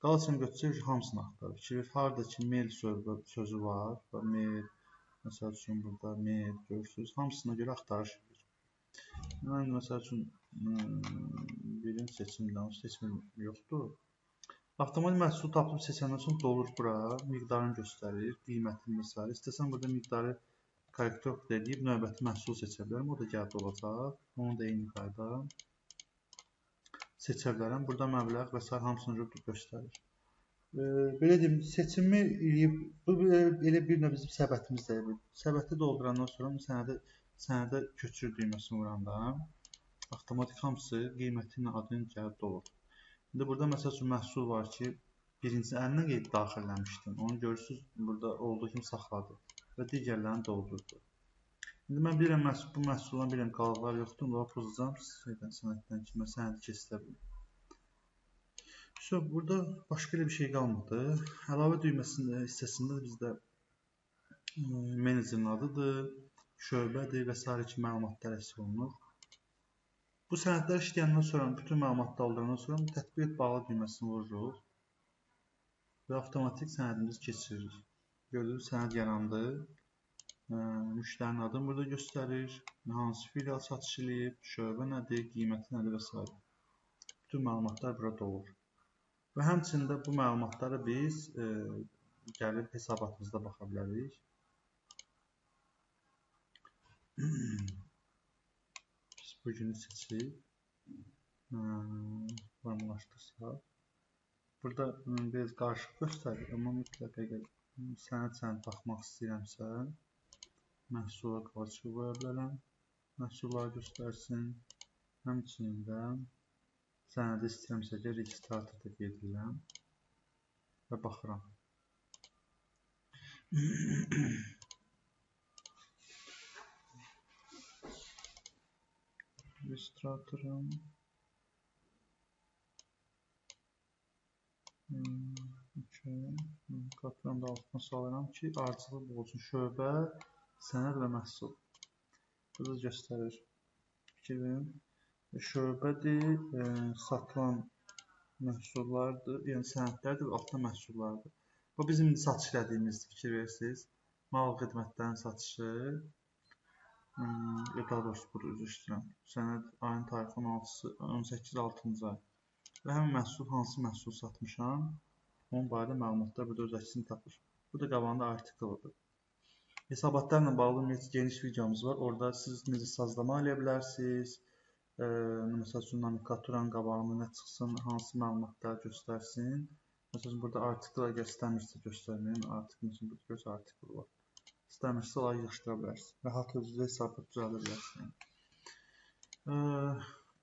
Qalçını götürsək, hamısını axtarır. Fikir harada ki, mail sözü var və mail, məsəl üçün, burada mail görürsünüz, hamısına görə axtarış edir. Mən, məsəl üçün, birini seçim yoxdur. Avtomatik məhsul tapıb seçəndən sonra dolur bura, miqdarını göstərir, qiymətini və s. İstəsəm burada miqdarı korrektor edib növbəti məhsul seçə bilərəm. O da gəldi olacaq. Onu da eyni qayda seçə bilərəm. Burada məbləğ və s. hamısını göstərir. Belə deyim, seçimi eləyib, bu elə bir növ bizim səbətimizdir. Səbəti doldurandan sonra sənədə köçür düyməsini vuranda avtomatik hamısı qiyməti ilə adını gəlib dolur. İndi burada məsəl üçün məhsul var ki, birinci əlinə qeyd daxilləmişdim. Onu görürsünüz, burada olduğu kimi saxladı və digərlərini doldurdu. İndi mən bilirəm, bu məhsuldan bilirəm qalıqlar yoxdur. Bunları pozacağım sənəddən ki, mən sənədi keçirə bilim. Burada başqa bir şey qalmadı. Əlavə düyməsində hissəsində bizdə menecerin adıdır, şöbədir və s. ki, məlumatlar əks olunur. Bu sənədlər işləyəndən sonra, bütün məlumatlar aldıqdan sonra tətbiq bağlı düyməsini vururuq və avtomatik sənədimizi keçiririk. Gördüyünüz sənəd yarandı. Müştərinin adını burada göstərir. Hansı filial satış eləyib, şöbə nədir, qiyməti nədir və s. Bütün məlumatlar burada olur. Və həmçində bu məlumatları biz gəlib hesabatımızda baxa bilərik. Bugünü seçib formalaşdırsaq. Burada biraz qarışıq göstərir, amma mütləq əgər sənəd baxmaq istəyirəmsə, məhsula qarşı qoya bilərəm. Məhsulları göstərsin. Həmçində sənədi istəyirəmsə, registratorda gedirəm və baxıram. Registratorum. Qapıdan da altına salıram ki, ardıcıl olsun. Şöbə, sənəd və məhsul. Burada göstərir. Fikir verin. Şöbədir, satılan məhsullardır, yəni sənədlərdir və altında məhsullardır. Bu bizim satış elədiyimizdir, fikir verirsiniz. Mal xidmətlərin satışı. Daha doğrusu burada üzr istəyirəm. Sənəd ayın tarixi 18-6-cı ay. Və həmin məhsul, hansı məhsul satmışam, onun barədə məlumatlar burada öz əksini tapır. Bu da qabağında artikeldir. Hesabatlarla bağlı geniş videomuz var. Orada siz necə sazlama eləyə bilərsiniz. Məsəl üçün, nomenklatüranın qabağında nə çıxsın, hansı məlumatlar göstərsin. Məsəl üçün, burada artikel əgər istəmirsə göstərməyin, artikel üçün burada göz artikel var. İstəmirsə, onları yığışdıra bilərsiniz. Rahat özünüzə hesabı düzəldə bilərsiniz.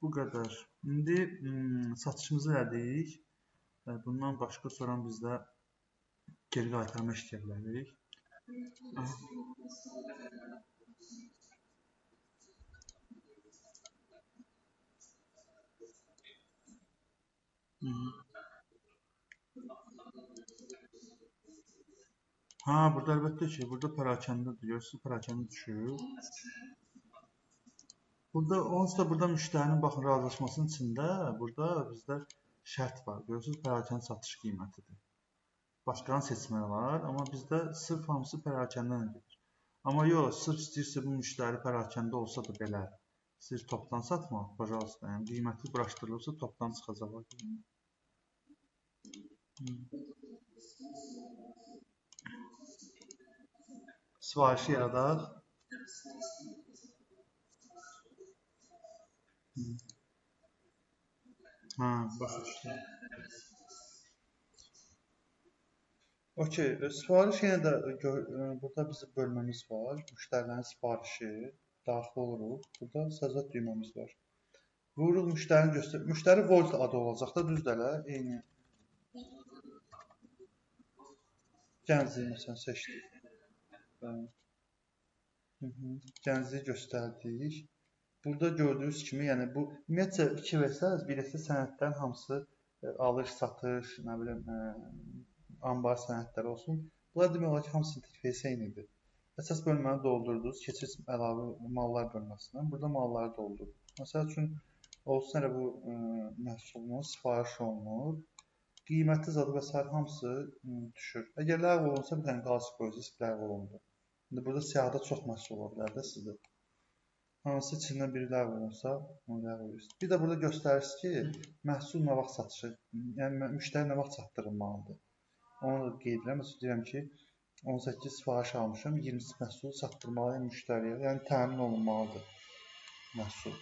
Bu qədər. İndi satışımızı elədik. Bundan başqa sonra bizdə geri qaytarma işləyə bilərik. Burada əlbəttə ki, burada pərakəndədir. Görürsünüz, pərakəndə düşür. Onsuz da burada müştərinin baxın razılaşmasının içində burada bizdə şərt var. Görürsünüz, pərakəndə satış qiymətidir. Başqanın seçmələri var, amma bizdə sırf hamısı pərakəndən gedir. Amma yox, sırf istəyirsə bu müştəri pərakəndə olsa da belə istəyir topdan satmaq, pajalista, yəni qiyməti quraşdırılırsa topdan çıxacaq. Sifarişi yaradaq. Başa düşdüm. Okey, sifariş yenə də burada bizim bölməmiz var. Müştərilərin sifarişi daxil oluruq. Burada səzət düyməmiz var. Vururuq müştərini göstər. Müştəri Volt adı olacaq da, düzdür elə? Eyni. Gəncliyi məsələn seçdik. Gəncliyi göstərdik. Burada gördüyünüz kimi, yəni bu ümumiyyətcə fikir versəniz, birisi sənədlərin hamısı alış, satış, nə bilim, anbar sənədləri olsun. Bunlar demək olar ki, hamısı interfeysi eynidir. Əsas bölməni doldurdunuz, keçirsiniz əlavə mallar bölməsindən. Burada malları doldurun. Məsəl üçün olsun elə bu məhsulun sifariş olunur. Qiyməti zadı və s. hamısı düşür. Əgər ləğv olunsa bir dənə qalsın qoyacağız, ləğv olundu. İndi burada siyahıda çox məhsul ola bilər də sizdə. Hansı içindən biri ləğv olunsa, onu ləğv edirsiniz. Bir də burada göstərir ki, məhsul nə vaxt satışı, yəni müştəri nə vaxt çatdırılmalıdır. Onu da qeyd edirəm. Məsələn deyirəm ki, 18 sifariş almışam, 20 məhsul çatdırmalıyam müştəriyə. Yəni təmin olunmalıdır məhsul.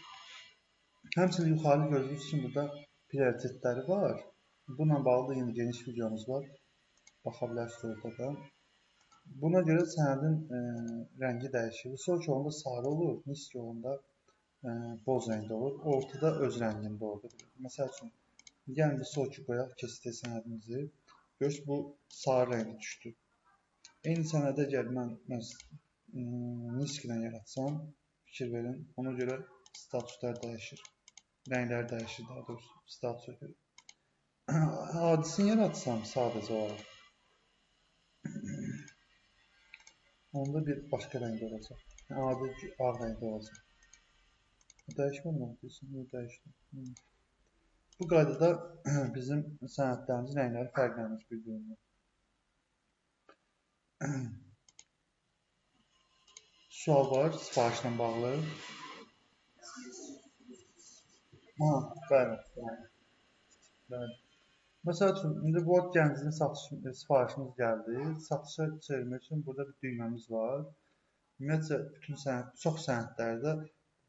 Həmçinin yuxarı gördüyünüz kimi burada prioritetləri var. Bununla bağlı da yenə geniş videomuz var. Baxa bilərsiniz orada da. Buna görə sənədin rəngi dəyişir. Sol yolunda sarı olur, nisk yolunda boz rəngdə olur. Ortada öz rəngində olur. Məsəl üçün, gəlin bir sol qoyaq, kəsitə sənədimizi. Görürsünüz, bu sarı rəngdə düşdü. Eyni sənədə əgər mən nisk ilə yaratsam, fikir verin, ona görə statuslar dəyişir. Rənglər dəyişir, daha doğrusu statusa görə. Hadisini yaratsam sadəcə olaraq, onda bir başqa rəngdə olacaq. Adi ağ rəngdə olacaq. Dəyişmədim onu deyirsən, dəyişdim. Bu qaydada bizim sənədlərimizin rəngləri fərqlənir bir-birindən. Sual var sifarişlə bağlı. Bəli. Məsəl üçün, indi bu gəncinin sifarişimiz gəldi. Satışa çevirmək üçün burada bir düyməmiz var. Ümumiyyətcə, bütün çox sənədlərdə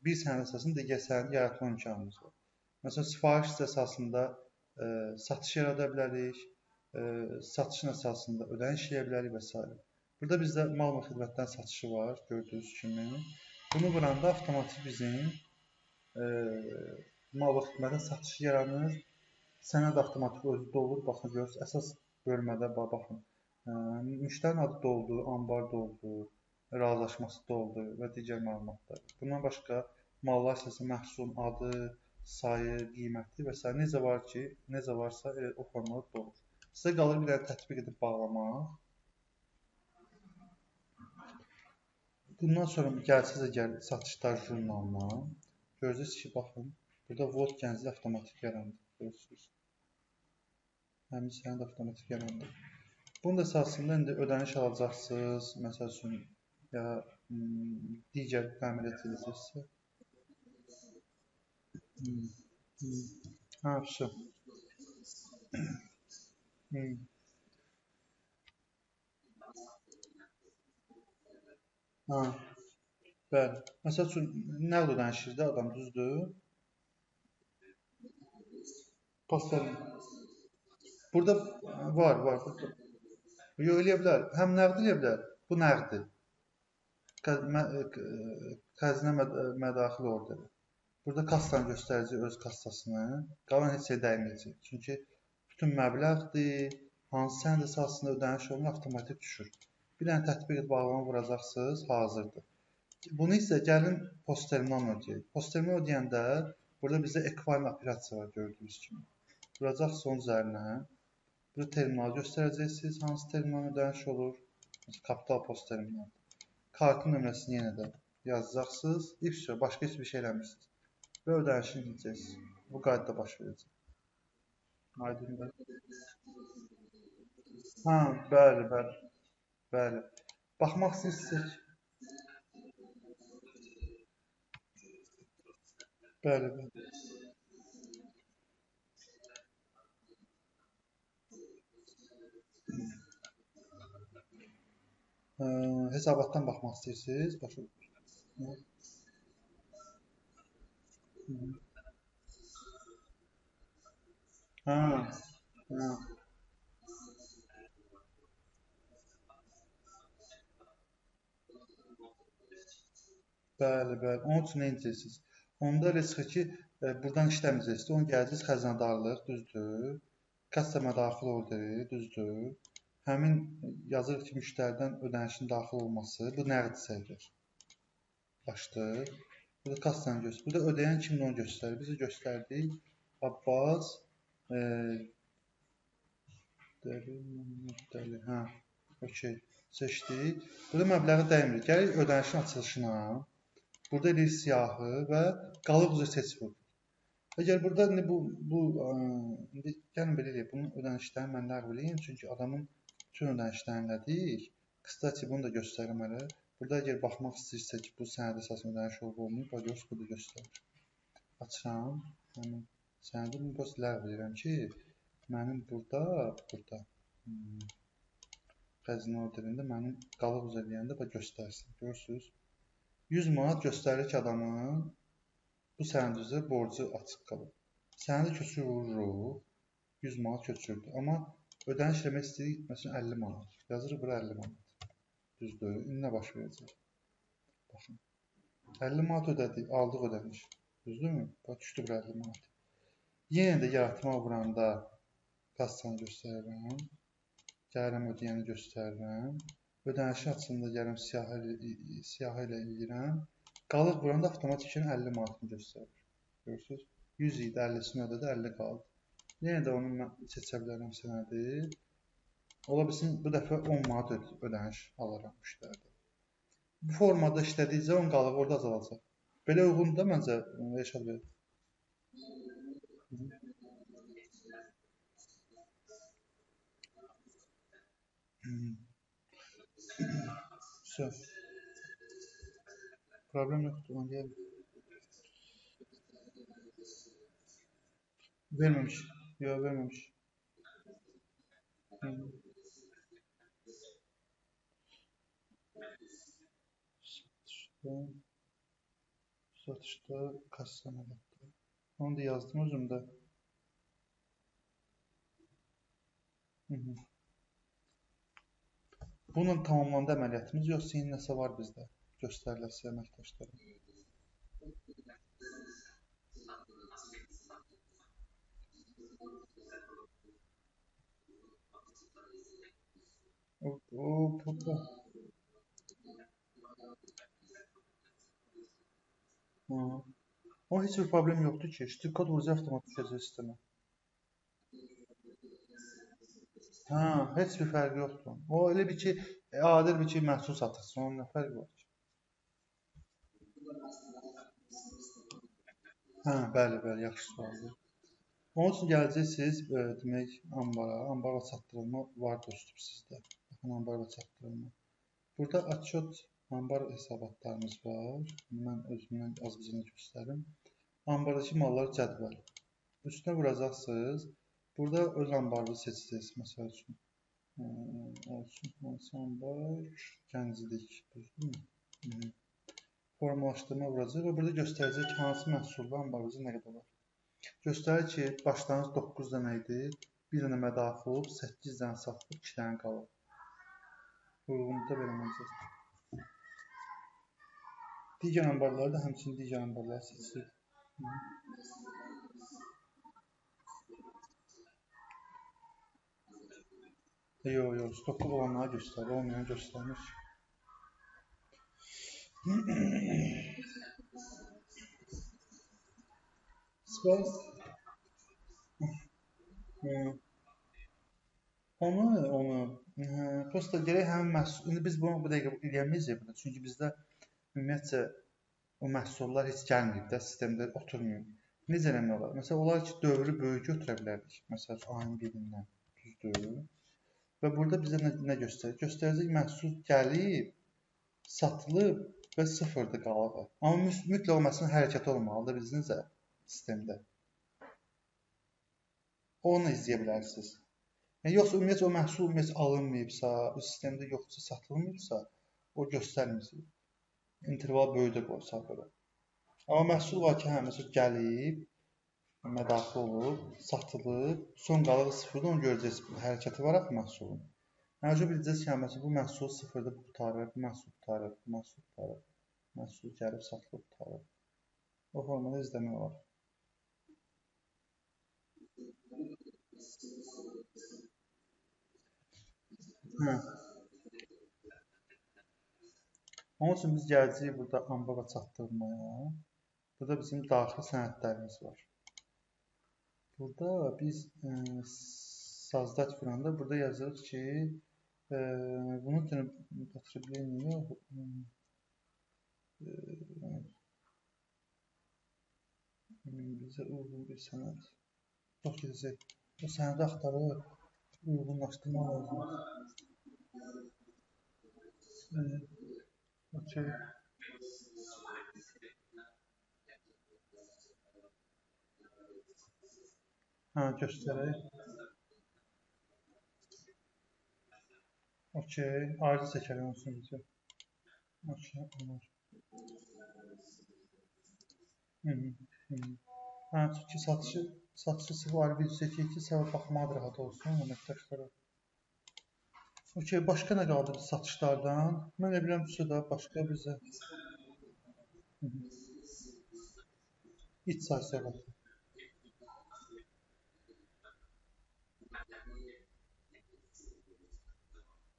bir sənəd əsasında digər sənədi yaratma imkanımız var. Məsələn, sifariş əsasında satış yarada bilərik, satışın əsasında ödəniş edə bilərik və s. Burada bizdə mal və xidmətlərin satışı var, gördüyünüz kimi. Bunu vuranda avtomatik bizim mal və xidmətin satışı yaranır. Sənəd avtomatik özü dolur. Baxın, görürsünüz, əsas bölmədə baxın. Müştərinin adı doldu, anbar doldu, razılaşması doldu və digər məlumatlar. Bundan başqa mallar sırasında məhsulun adı, sayı, qiyməti və s. necə varsa o formada dolur. Sizə qalır bir dənə tətbiq edib bağlamaq. Bundan sonra gəlsiniz əgər satışlar jurnalına. Görürsünüz ki, baxın, burada vot gəncli avtomatik yarandı. Görürsünüz. Həmin sənəd avtomatik yarandı. Bunun əsasında indi ödəniş alacaqsınız, məsəl üçün, ya digər təmin ediləcəksə. Vəsə. Bəli. Məsəl üçün, nəqd ödənişdir adam, düzdür? Posterlə. Burada var. Yox, eləyə bilər. Həm nəqd eləyə bilər. Bu nəqddir. Xəzinə mədaxil orderi. Burada kassanı göstərəcək öz kassasını. Qalan heç şey dəyməyəcək. Çünki bütün məbləğdir, hansı sənəd əsasında ödəniş olunur, avtomatik düşür. Bir dənə tətbiq edib bağlama vuracaqsınız, hazırdır. Bunu isə gəlin post terminal ödəyək. Post terminal ödəyəndə burada bizdə ekvivalent operasiya var, gördüyünüz kimi. Vuracaqsınız onun üzərinə. Burada terminal göstərəcəksiniz, hansı terminal ödəniş olur. Kapital post terminal. Kartın nömrəsini yenə də yazacaqsınız. Başqa heç bir şey eləmirsiniz. Və ödənişini edəcəksiniz. Bu qaydada baş verəcək. Aydındır. Bəli. Baxmaq istəyirsiniz. Bəli. Hesabatdan baxmaq istəyirsiniz. Bəli. Onun üçün nə edəcəksiniz? Onda risk ki, buradan işləməyəcəksiniz. Onu gələcəksiniz xəzinədarlıq, düzdür. Kassa mədaxil orderi, düzdür. Həmin yazır ki, müştəridən ödənişin daxil olması, bu nəqd sayılır. Başdır. Burada kassanı göstərir. Burada ödəyən kimdir onu göstərir. Biz göstərdik. Abbas Dəli. Hə. Okey. Seçdik. Burada məbləği dəymirik. Gəlir ödənişin açılışına. Burada edirik siyahı və qalıq üzrə seç vurduq. Əgər burada indi indi gəlin belə eləyək. Bunun ödənişlərini mən ləğv eləyim. Çünki adamın bütün ödənişlərini elədik. Kısaca bunu da göstərim hələ. Burada əgər baxmaq istəyirsə ki, bu sənəd əsasında ödəniş olub olmayıb, bax burada göstərir. Açıram. Həmin sənədi bunu biraz ləğv edirəm ki, mənim burada xəzinə orderində mənim qalıq üzrə eləyəndə bax göstərsin. Görürsünüz? 100 manat göstərir ki, adamın bu sənəd üzrə borcu açıq qalıb. Sənədi köçür vururuq. 100 manat köçürdü. Amma ödəniş eləmək istəyirik, məsələn 50 manat. Yazırıq bura 50 manat. Düzdür. İndi nə baş verəcək? Baxın. 50 manat ödədik, aldıq ödəniş. Düzdürmü? Bax düşdü bura 50 manat. Yenə də yaratma vuranda kassanı göstərirəm. Gəlirəm ödəyəni göstərirəm. Ödənişin açısında gəlirəm siyahı ilə eləyirəm. Qalıq vuranda avtomatik 50 manatını göstərir. Görürsünüz? 100 idi, 50-sini ödədi, 50 qaldı. Yenə də onu mən seçə bilərəm sənədi. Ola bilsin, bu dəfə 10 manat ödəniş alaram müştəridə. Bu formada işlədikcə onun qalığı orada azalacaq. Belə uyğundur da məncə Rəşad bəy. Söz. Problem yoxdur, onu deyək. Verməmiş. Yox, verməmiş. Satışda kassa məlumatı. Onu da yazdım özümdə. Bunun tamamlandı əməliyyatımız, yoxsa yeni nəsə var bizdə? Göstəriləsi əməkdaşlara. O heç bir problem yoxdur ki, ştrik kod vuracaq avtomatik yazır sistemə. Hə, heç bir fərqi yoxdur. O elə bir ki, adil bir ki, məhsul satırsın, onun nə fərqi var ki? Hə, bəli, yaxşı sualdır. Onun üçün gələcəksiniz, demək, ambara. Ambara çatdırılma var dostum sizdə. Baxın, ambara çatdırılma. Burada açot ambar hesabatlarımız var. Mən özümdən az-bizini göstərim. Ambardakı mallar cədvəl. Üstünə vuracaqsınız. Burada öz ambarınızı seçəcəksiniz. Məsəl üçün. Olsun, hansı ambar? Gənclik. Düzdürmü? Formalaşdırma vuracaq və burada göstərəcək ki, hansı məhsulda ambarınızı nə qədər var. Göstərir ki, başlanğıc 9 dənə idi. 1 dənə mədaxil olub, 8 dənə satılıb, 2 dənə qalıb. Uyğunluqda verəməyəcək. Digər ambarları da həmçinin digər ambarları seçir. Yox, stokda olanları göstərir, olmayan göstərmir. Onu prosta gərək həmin məhsul, indi biz bunu bu dəqiqə eləyəməyəcəyik burada, çünki bizdə ümumiyyətcə o məhsullar heç gəlməyib də, sistemdə oturmuyor. Necə eləmək olar? Məsələn, olar ki, dövrü böyük götürə bilərdik. Məsələn, ayın birindən, düzdür. Və burada bizə nə göstərir? Göstərəcək məhsul gəlib, satılıb və sıfırdır qalığı. Amma mütləq o məhsulun hərəkəti olmalıdır bizdə sistemdə. Onu izləyə bilərsiniz. Yəni, yoxsa ümumiyyətlə o məhsul ümumiyyətlə alınmayıbsa, bu sistemdə yoxsa satılmayıbsa, o göstərməyəcək. İnterval böyük də qoysa belə. Amma məhsul var ki, hə, məsələn, gəlib, mədaxil olub, satılıb, son qalığı sıfırdır, onu görəcəksiniz. Hərəkəti var axı məhsulun. Məcbur biləcəksiniz ki, məsələn, bu məhsul sıfırdır, bu tarif, bu məhsul tarif, bu məhsul tarif, məhsul gəlib, satılıb tarif. O formada izləmək olar. Hə. Onun üçün biz gələcəyik burada ambara çatdırmaya. Burada bizim daxili sənədlərimiz var. Burada biz создать vuranda burada yazırıq ki, внутреннее потребление bizə uyğun bir sənəd. Çox gedəcək. O sənədi axtarır, uyğunlaşdırma lazım. Okey. Göstərək. Okey. Ayrı çəkəlim olsun video. Okey, olur. Çünki satışı var bir çəkir ki, səbəb baxmağa rahat olsun əməkdaşlara. Okey, başqa nə qaldı biz satışlardan? Mən elə bilirəm ki, da başqa bizə iç sayısı.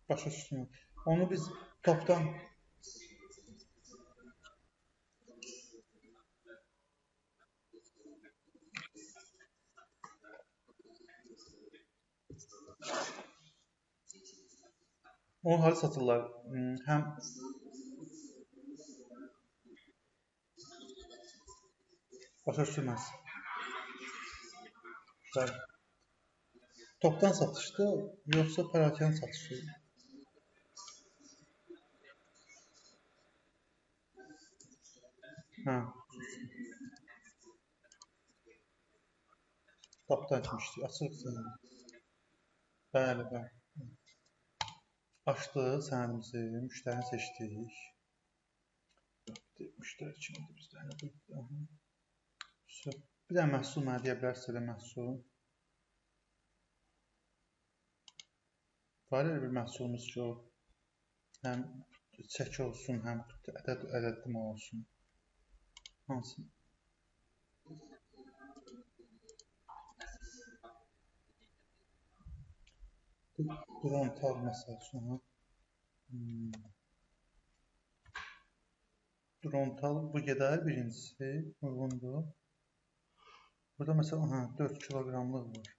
Başa düşdüm. Onu biz topdan onu hara satırlar? Həm başa düşməz. Topdan satışda yoxsa perakende satışı? Topdan etmişdik. Açırıq sənədi. Bəli, bəli. Açdıq sənədimizi, müştərini seçdik. Müştəri kimdir bizdə? Bir də məhsul mənə deyə bilərsiniz elə məhsul. Var elə bir məhsulumuz ki, o həm çək olsun, həm ədədim olsun. Hansı? Durantal məsəl üçün. Durantal bu gedər birincisi, uyğundur. Burada məsələn 4 kiloqramlıq var.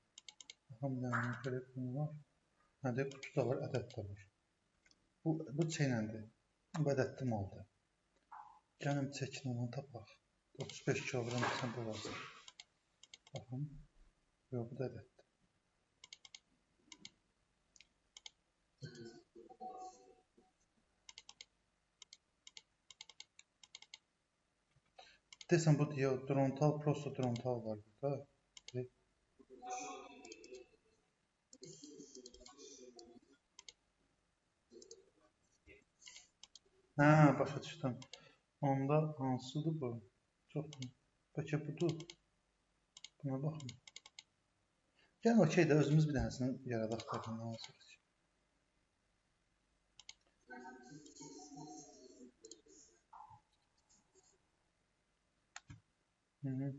Baxın, belə bunu var. Qutu da var, ədəd də var. Bu çeynəndir. Bu ədədli maldır. Gəlin çəkin onu tapaq. 35 kiloqram desən bu olacaq. Baxın. Yox, bu da ədəddir. Desən bu deyə Durantal, prosto Durantal var burada. Başa düşdüm. Onda hansıdır bu? Çox. Bəlkə budur. Buna baxın. Gəlin okey də özümüz bir dənəsini yaradaq da nə olacaq ki. Hı-hı.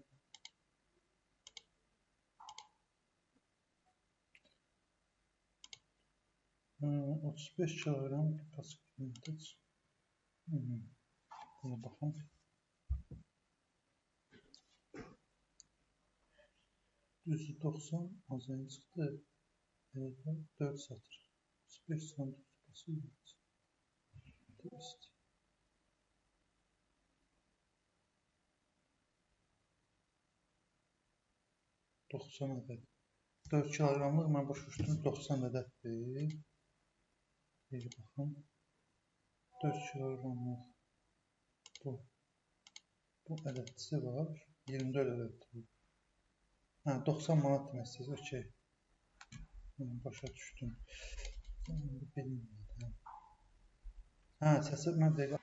Hı, 35 kilogram pasif. Buna baxın. Düzdür 90 azayın çıxdı. 4 satır. 35 santim pasif. 90 ədəd. 4 kiloqramlıq mən başa düşdüm 90 ədəddir. Bir baxın. 4 kiloqramlıq bu ədədçisi var. 24 ədəddir. 90 manat demək istəyir. Okey. Başa düşdüm. Bilmirəm. Səsi mən dəqiq.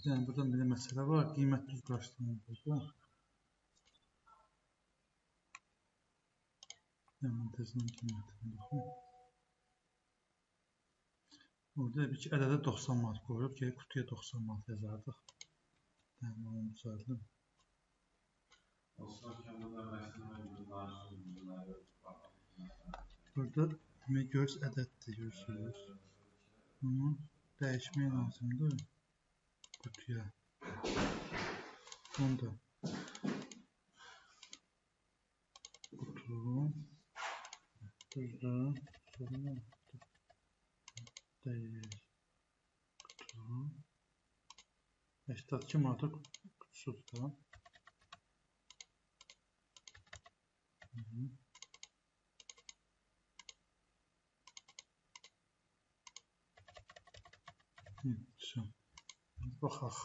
Yəni buradan bir məsələ var. Qiymət düzləşdirmə burada. Hemen tezinin qiymətini baxın. Burada bir ki ədədə 90 manat qoyub ki, qutuya 90 manat yazardıq. Yəni onu düzəldim. Burada demək göz ədəddir görürsünüz. Bunu dəyişmək lazımdır qutuya. Onu da qutu düzdür. Sonra değil. Qutu 82 manata qutusuzdur. Baxaq.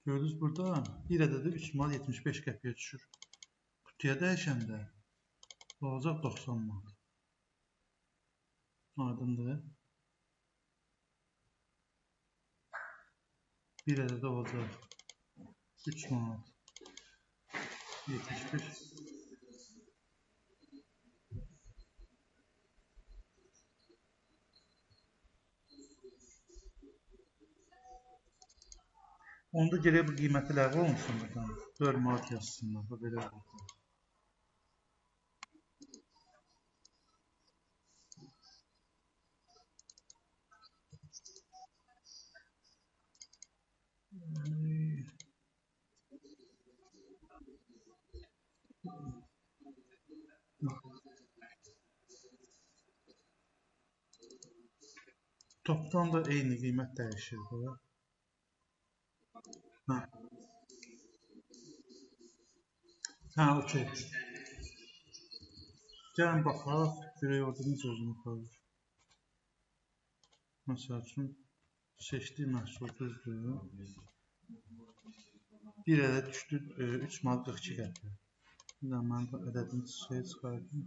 Gördünüz burada bir ədədi 3 manat 75 qəpiyə düşür. Qutuya dəyişəndə olacaq 90 manat. Aydındır. Bir ədədi olacaq 3 manat 75. Onda gərək bu qiyməti ləğv olunsun buradan. 4 manat yazsınlar. Bu belə olur. Topdan da eyni qiymət dəyişir bu. Hə, okey. Gəlin baxaq, görək orada necə özünü qoyur. Məsəl üçün, seçdiyi məhsul düzdür. Bir ədəd düşdü 3 manat 42 qəpiyə. Bir də mən bu ədədini çıxardım.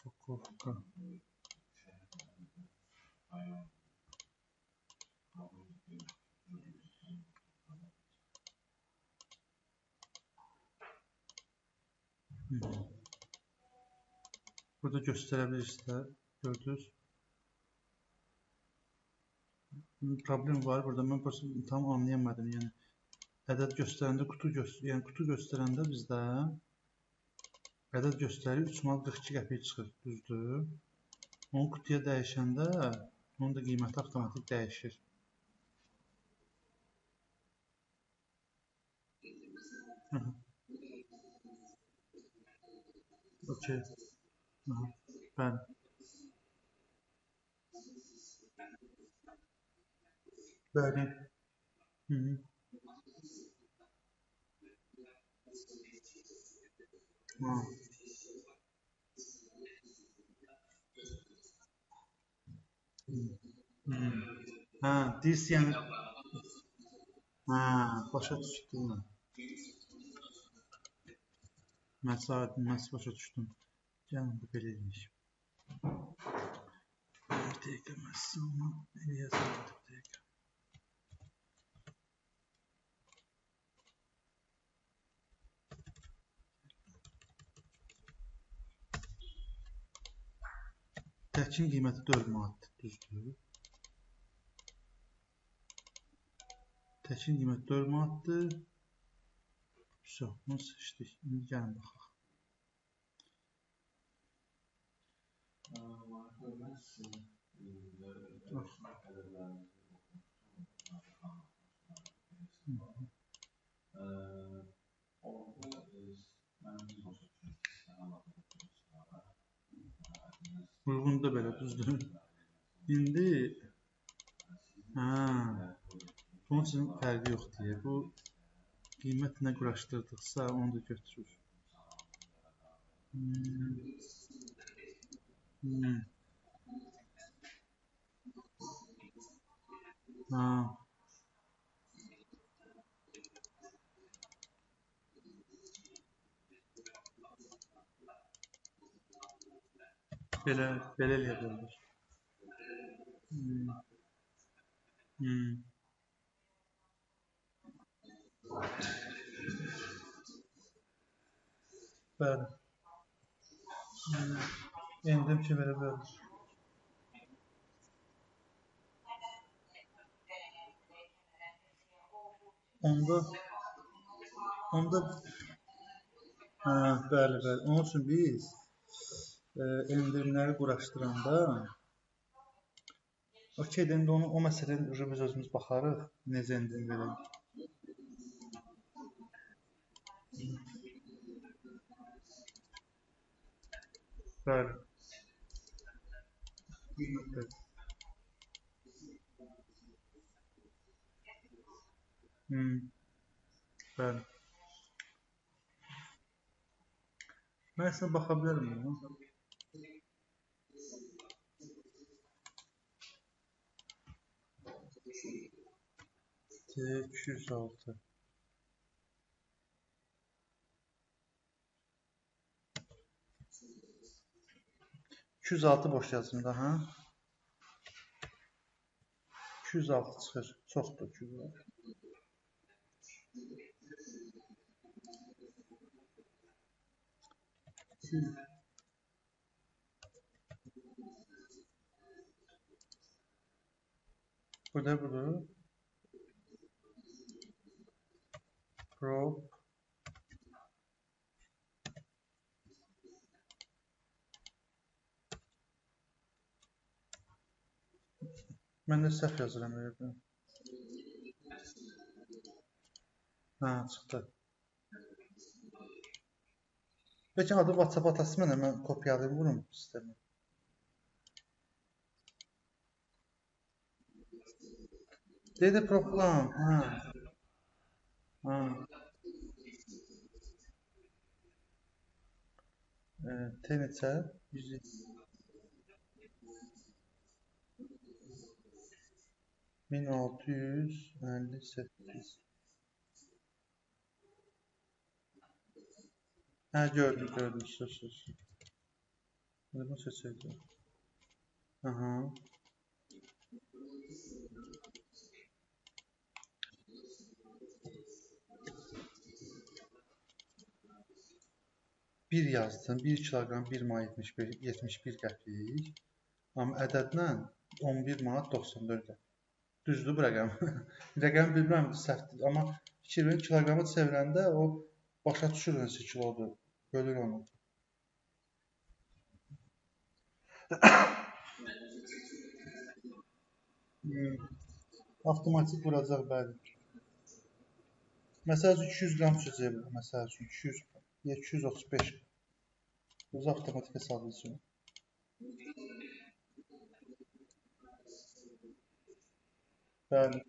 Pakovka. Burada göstərebilirsiniz. Gördünüz. Problem var burada. Mən tam anlayamadım. Yəni ədəd göstərəndə qutu göstərəndə bizdə ədəd göstərir 3 manat 42 qəpik çıxır. Düzdür. Onu qutuya dəyişəndə onun da qiyməti avtomatik dəyişir. Okey. Bəli. Bəli. Hə, deyirsən yəni. Hə, başa düşdüm. Mən başa düşdüm. Gəlin bu belə eləyək. Bir dəqiqə məsələn eləyəcəm bir dəqiqə. Təkin qiyməti 4 manatdır, düzdür. Təkin qiyməti 4 manatdır. Bunu seçdik. İndi gəlin baxaq. Uyğun da belə düzdür. İndi bunun üçün fərqi yoxdur. Bu Qiymət nə quraşdırdıqsa onu da götürür. Ha, belə eləyə bilər. Bəli. Endim ki, verə bilər. Onda bəli. Onun üçün biz endirimləri quraşdıranda okey, indi o məsələyə biz özümüz baxarıq, necə endirim verək. Bəli. Bəli. Mən sizə baxa bilərəm. T206. 206 boş yazdım da, ha? 206 çıxır. Çoxdur 206. Budur. Crop. Mən də səhv yazıram. Ha, çıxdı. Peki adı WhatsApp atası mənə, mən kopyalayım, vurum sistemi. Dedi program. T neçə? 1658. Hə, gördüm. Söz. Bunu seçəcəm. Aha. Bir yazdım. 1 kiloqram 1 manat 71 qəpik. Amma ədədlə 11 manat 94 qəpik. Düzdür bu rəqəm. Rəqəm bilmirəm, səhvdir. Amma fikir verin, kiloqramı çevirəndə o başa düşür neçə kilodur. Bölür onu. Avtomatik vuracaq, bəli. Məsəl üçün 200 qram düşəcək. Məsəl üçün 200 ya 235. Bu avtomatik hesablayıcı. Bəli.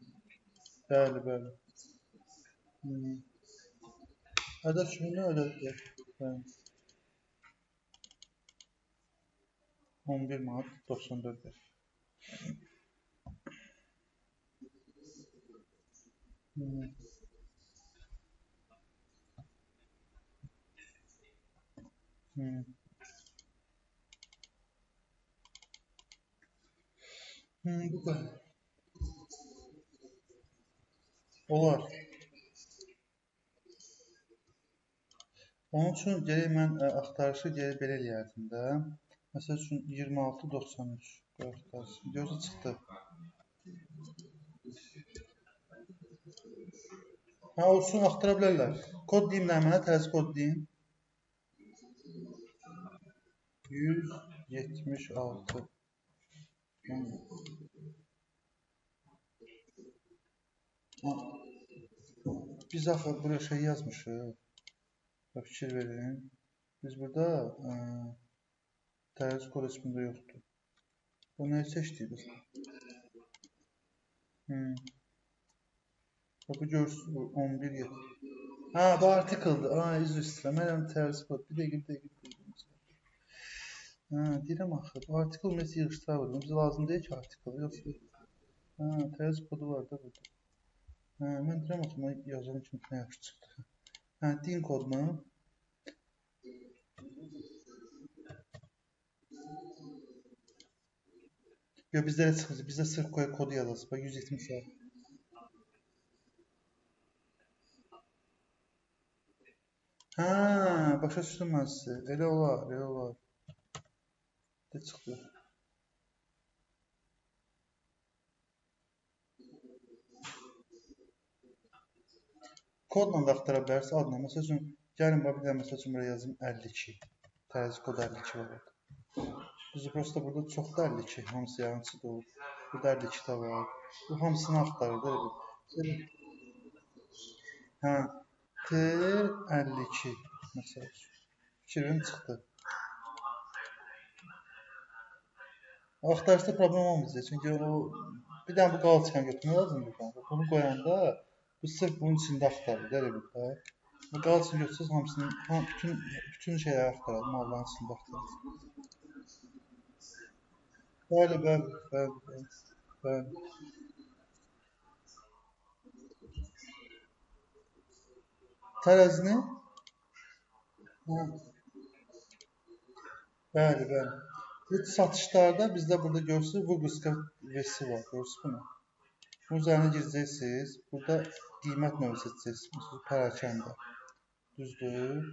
Ədəd kimi nə ədəddir? 11 manat 94 qəpik. Bu da. Olar. Onun üçün gərək mən axtarışı belə eləyərdim də. Məsəl üçün 26.93. Görsə çıxdı. Hə, olsun, axtara bilərlər. Kod deyim mənə, təzə kod deyim. 176. Biz axı buraya şey yazmışıq. Fikir verin. Biz burada tərəzi kod ismində yoxdur. Bu nəyi seçdik biz? Bu görsün 11.7. Ha, bu artikeldir. Ay, üzr istəyirəm. Mənəm tərzi kod. Bir dəqiqə. Ha, deyirəm axı. Bu artikel ümumiyyətlə yığışdıra bildim. Bizə lazım deyil ki, artikel. Yoxsa ha, tərzi kodu var da burada. Ha, mən deyirəm axı, mən yazan kimi nə yaxşı çıxdı. Ha, din kodunu. Yox, bizdə elə çıxmır. Bizdə sırf qoya kodu yazılsın. Bax 176. Ha, başa düşdüm mən sizi. Elə olar. Də çıxdı. Kodla da axtara bilərsiniz adına. Məsəl üçün, gəlin bax bir dənə məsəl üçün buraya yazım 52. Tərzi kod 52 var orada. Düzü prosta burada çoxda 52, hamısı yarımçı da olur. Burada 52 də var. Bu hamısını axtarır da elə. Hə, T52 məsəl üçün. Fikrim çıxdı. Axtarışda problem olmayacaq. Çünki o bir dənə bu qalçıqan götürmək lazımdır. Bunu qoyanda bu sırf bunun içində axtarır da elə bir də. Bu qalçıqan götürsəz hamısını bütün şeyləri axtarır, malların içində axtarır. Bəli. Tərəzini? Bəli. Bu satışlarda bizdə burada görürsünüz, Vuguska versi var. Görürsünüz bunu. Bunun üzərinə girəcəksiniz. Burada qiymət növü seçəcəksiniz. Məsələn, pərakəndə. Düzdür.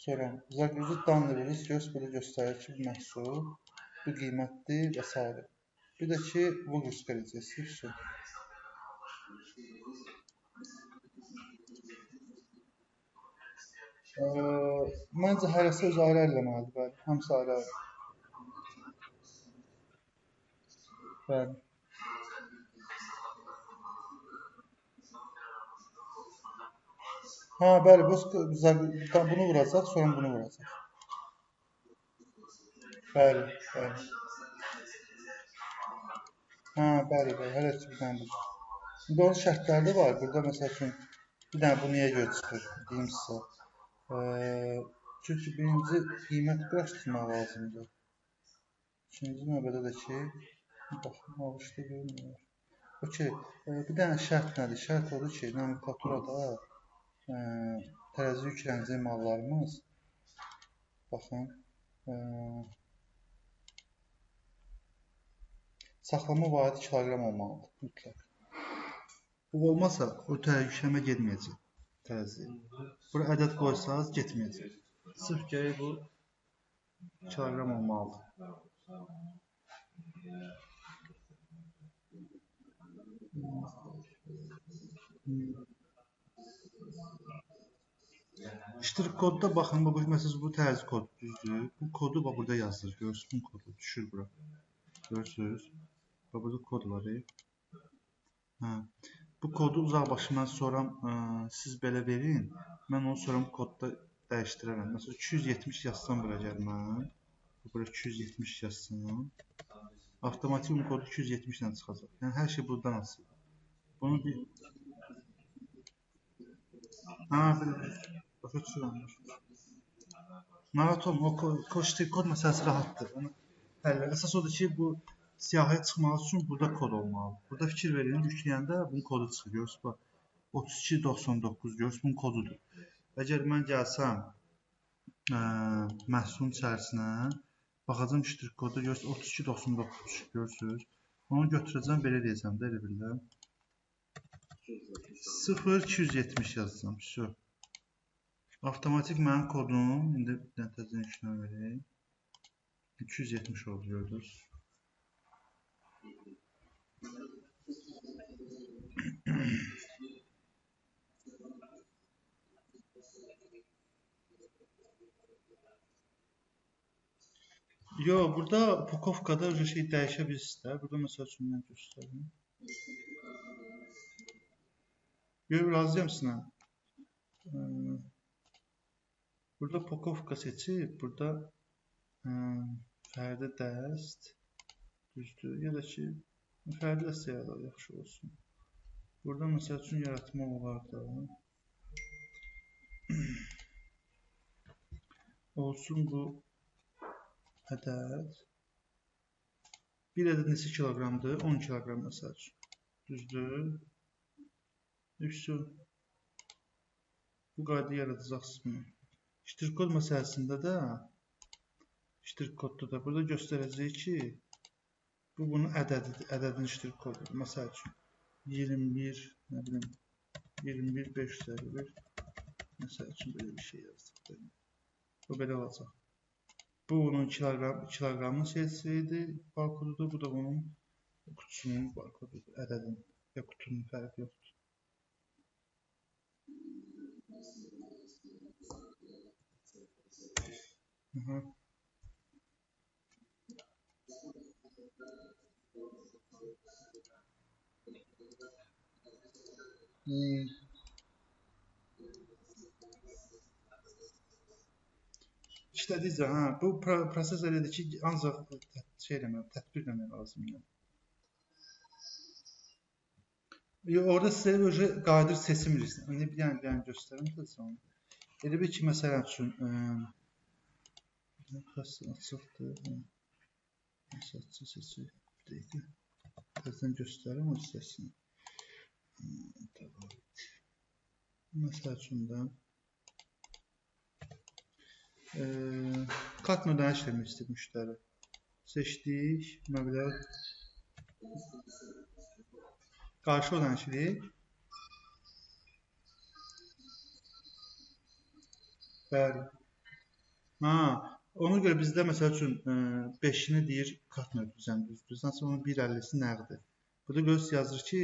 Sonra zaqruzit danlı verirsiniz. Görürsünüz, burada göstərir ki, bu məhsul, bu qiymətdir və s. Bir də ki, Vuguska edəcəksiniz. Məncə hərəsi öz ayrı eləməlidir. Bəli, hamısı ayrı. Bəli. Ha, bəli, bunu vuracaq, sonra bunu vuracaq. Bəli. Ha, bəli, hərəsi bir dənə bu. İndi onun şərtləri də var. Burada məsəl üçün bir dənə bu niyə görə çıxır, deyim sizə. Çünki birinci qiymət quraşdırmaq lazımdır. İkinci növbədə də ki, baxın, alışda görünmür. Okey, bir dənə şərt nədir? Şərt odur ki, nomenklaturada tərəzi yüklənəcək mallarımız, baxın, saxlama vahidi kiloqram olmalıdır, mütləq. Bu olmasa, o yüklənmə getməyəcək tərəzi. Bura ədəd qoysanız getməyəcək. Sırf gərək bu kiloqram olmalıdır. İştirik kodda baxın, məsələn, bu tərzi kod düzdür. Bu kodu bax burada yazılır. Görürsünüz, bu kodu düşür bura. Görürsünüz. Bax burada kod var. Hə. Bu kodu uzaqbaşı mən sonra siz belə verin. Mən onu sonra bu kodda dəyişdirərəm. Məsələn, 270 yazsam bura gəlməm. Bura 270 yazsam. Avtomatik bu kodu 270 ilə çıxacaq. Yəni hər şey buradan asılıdır. Bunu bir başa düşürəm. Narahat olma, o kod məsələsi rahatdır. Onu həll edir. Əsas odur ki, bu siyahıya çıxmaq üçün burada kod olmalıdır. Burada fikir verin, yükləyəndə bunun kodu çıxır. Görürsünüz, bax. 3299 görürsünüz, bunun kodudur. Əgər mən gəlsəm məhsulun içərisinə, baxacam iştirik kodu, görürsünüz, 3299 görürsünüz. Onu götürəcəm, belə deyəcəm də, elə bilirəm. 0270 yazacağım, все. Avtomatik mənim kodum, indi bir dənə təzədən işləm verək. 270 oldu, gördünüz. Yox, burada Pukovkada şey dəyişə bilirsiniz də. Burada məsəl üçün mən göstərim. Yox, razıyam sizinlə. Burada Pukovka seçib, burada fərdi dəst, düzdür, ya da ki, fərdi dəst yaradar, yaxşı olsun. Burada məsəl üçün yaratmaq olar da. olsun bu ədəd. Bir ədəd neçə kiloqramdır? 10 kiloqram məsəl üçün. Düzdür? Yüksün. Bu qayda yaradacaqsınız. Ştrik kod məsələsində də ştrik kodda da burada göstərəcək ki, bu bunun ədədidir. Ədədin ştrik kodudur. Məsəl üçün 21, nə bilim 21 551 məsəl üçün belə bir şey yazdıq. Bu belə olacaq. Bu onun kiloqramın şeysidir, barkodudur. Bu da bunun kutusunun barkodudur. Ədədin və kutunun fərqi yoxdur. İşlədikcə, bu proses elədir ki, ancaq tətbiq eləmək lazımdır. Orada sizə qadir seçim listəsində bir dənə göstərim sizə. Elə bir ki, məsəl üçün açıqdır. Seçim. Təzədən göstərim o hissəsini. Məsəl üçün də kart nömrəni işləmək istəyir müştəri. Seçdik, məbləğ qarşı ödənişlik. Bəli. Ona görə bizdə məsəl üçün 5-ini deyir kart nömrəsən düzdür. Sanki onun 1.50-si nəqdir. Burada göz yazır ki,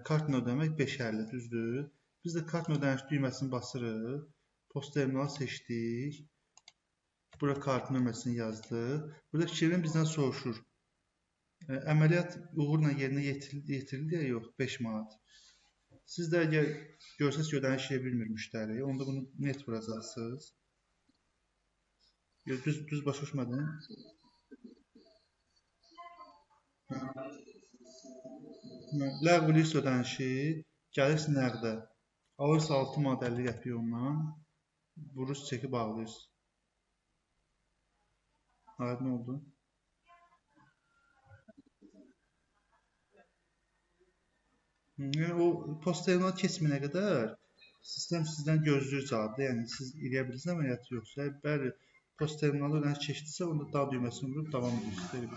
kart ödəmək 5.50 düzdür. Biz də kart ödəniş düyməsini basırıq. Post terminalı seçdik. Bura kart nömrəsini yazdıq. Burada fikirlərin bizdən soruşur. Əməliyyat uğurla yerinə yetirildi ya yox, 5 manat. Siz də əgər görsəz ki, ödəniş edə bilmir müştəri, onda bunu net vuracaqsınız. Düz başa düşmədin? Ləğv edirsə ödənişi, gəlirsə nəqdə. Alırsa 6 manat 50 qəpik ondan, vurur çeki bağlayırsınız. Aydın oldu. Yəni o post terminal keçməyənə qədər sistem sizdən gözləyir cavabda. Yəni siz eləyə bilirsiniz əməliyyatı yoxsa, bəli post terminalı ödəniş keçdisə, onda daha düyməsini vurub davam edirsiniz.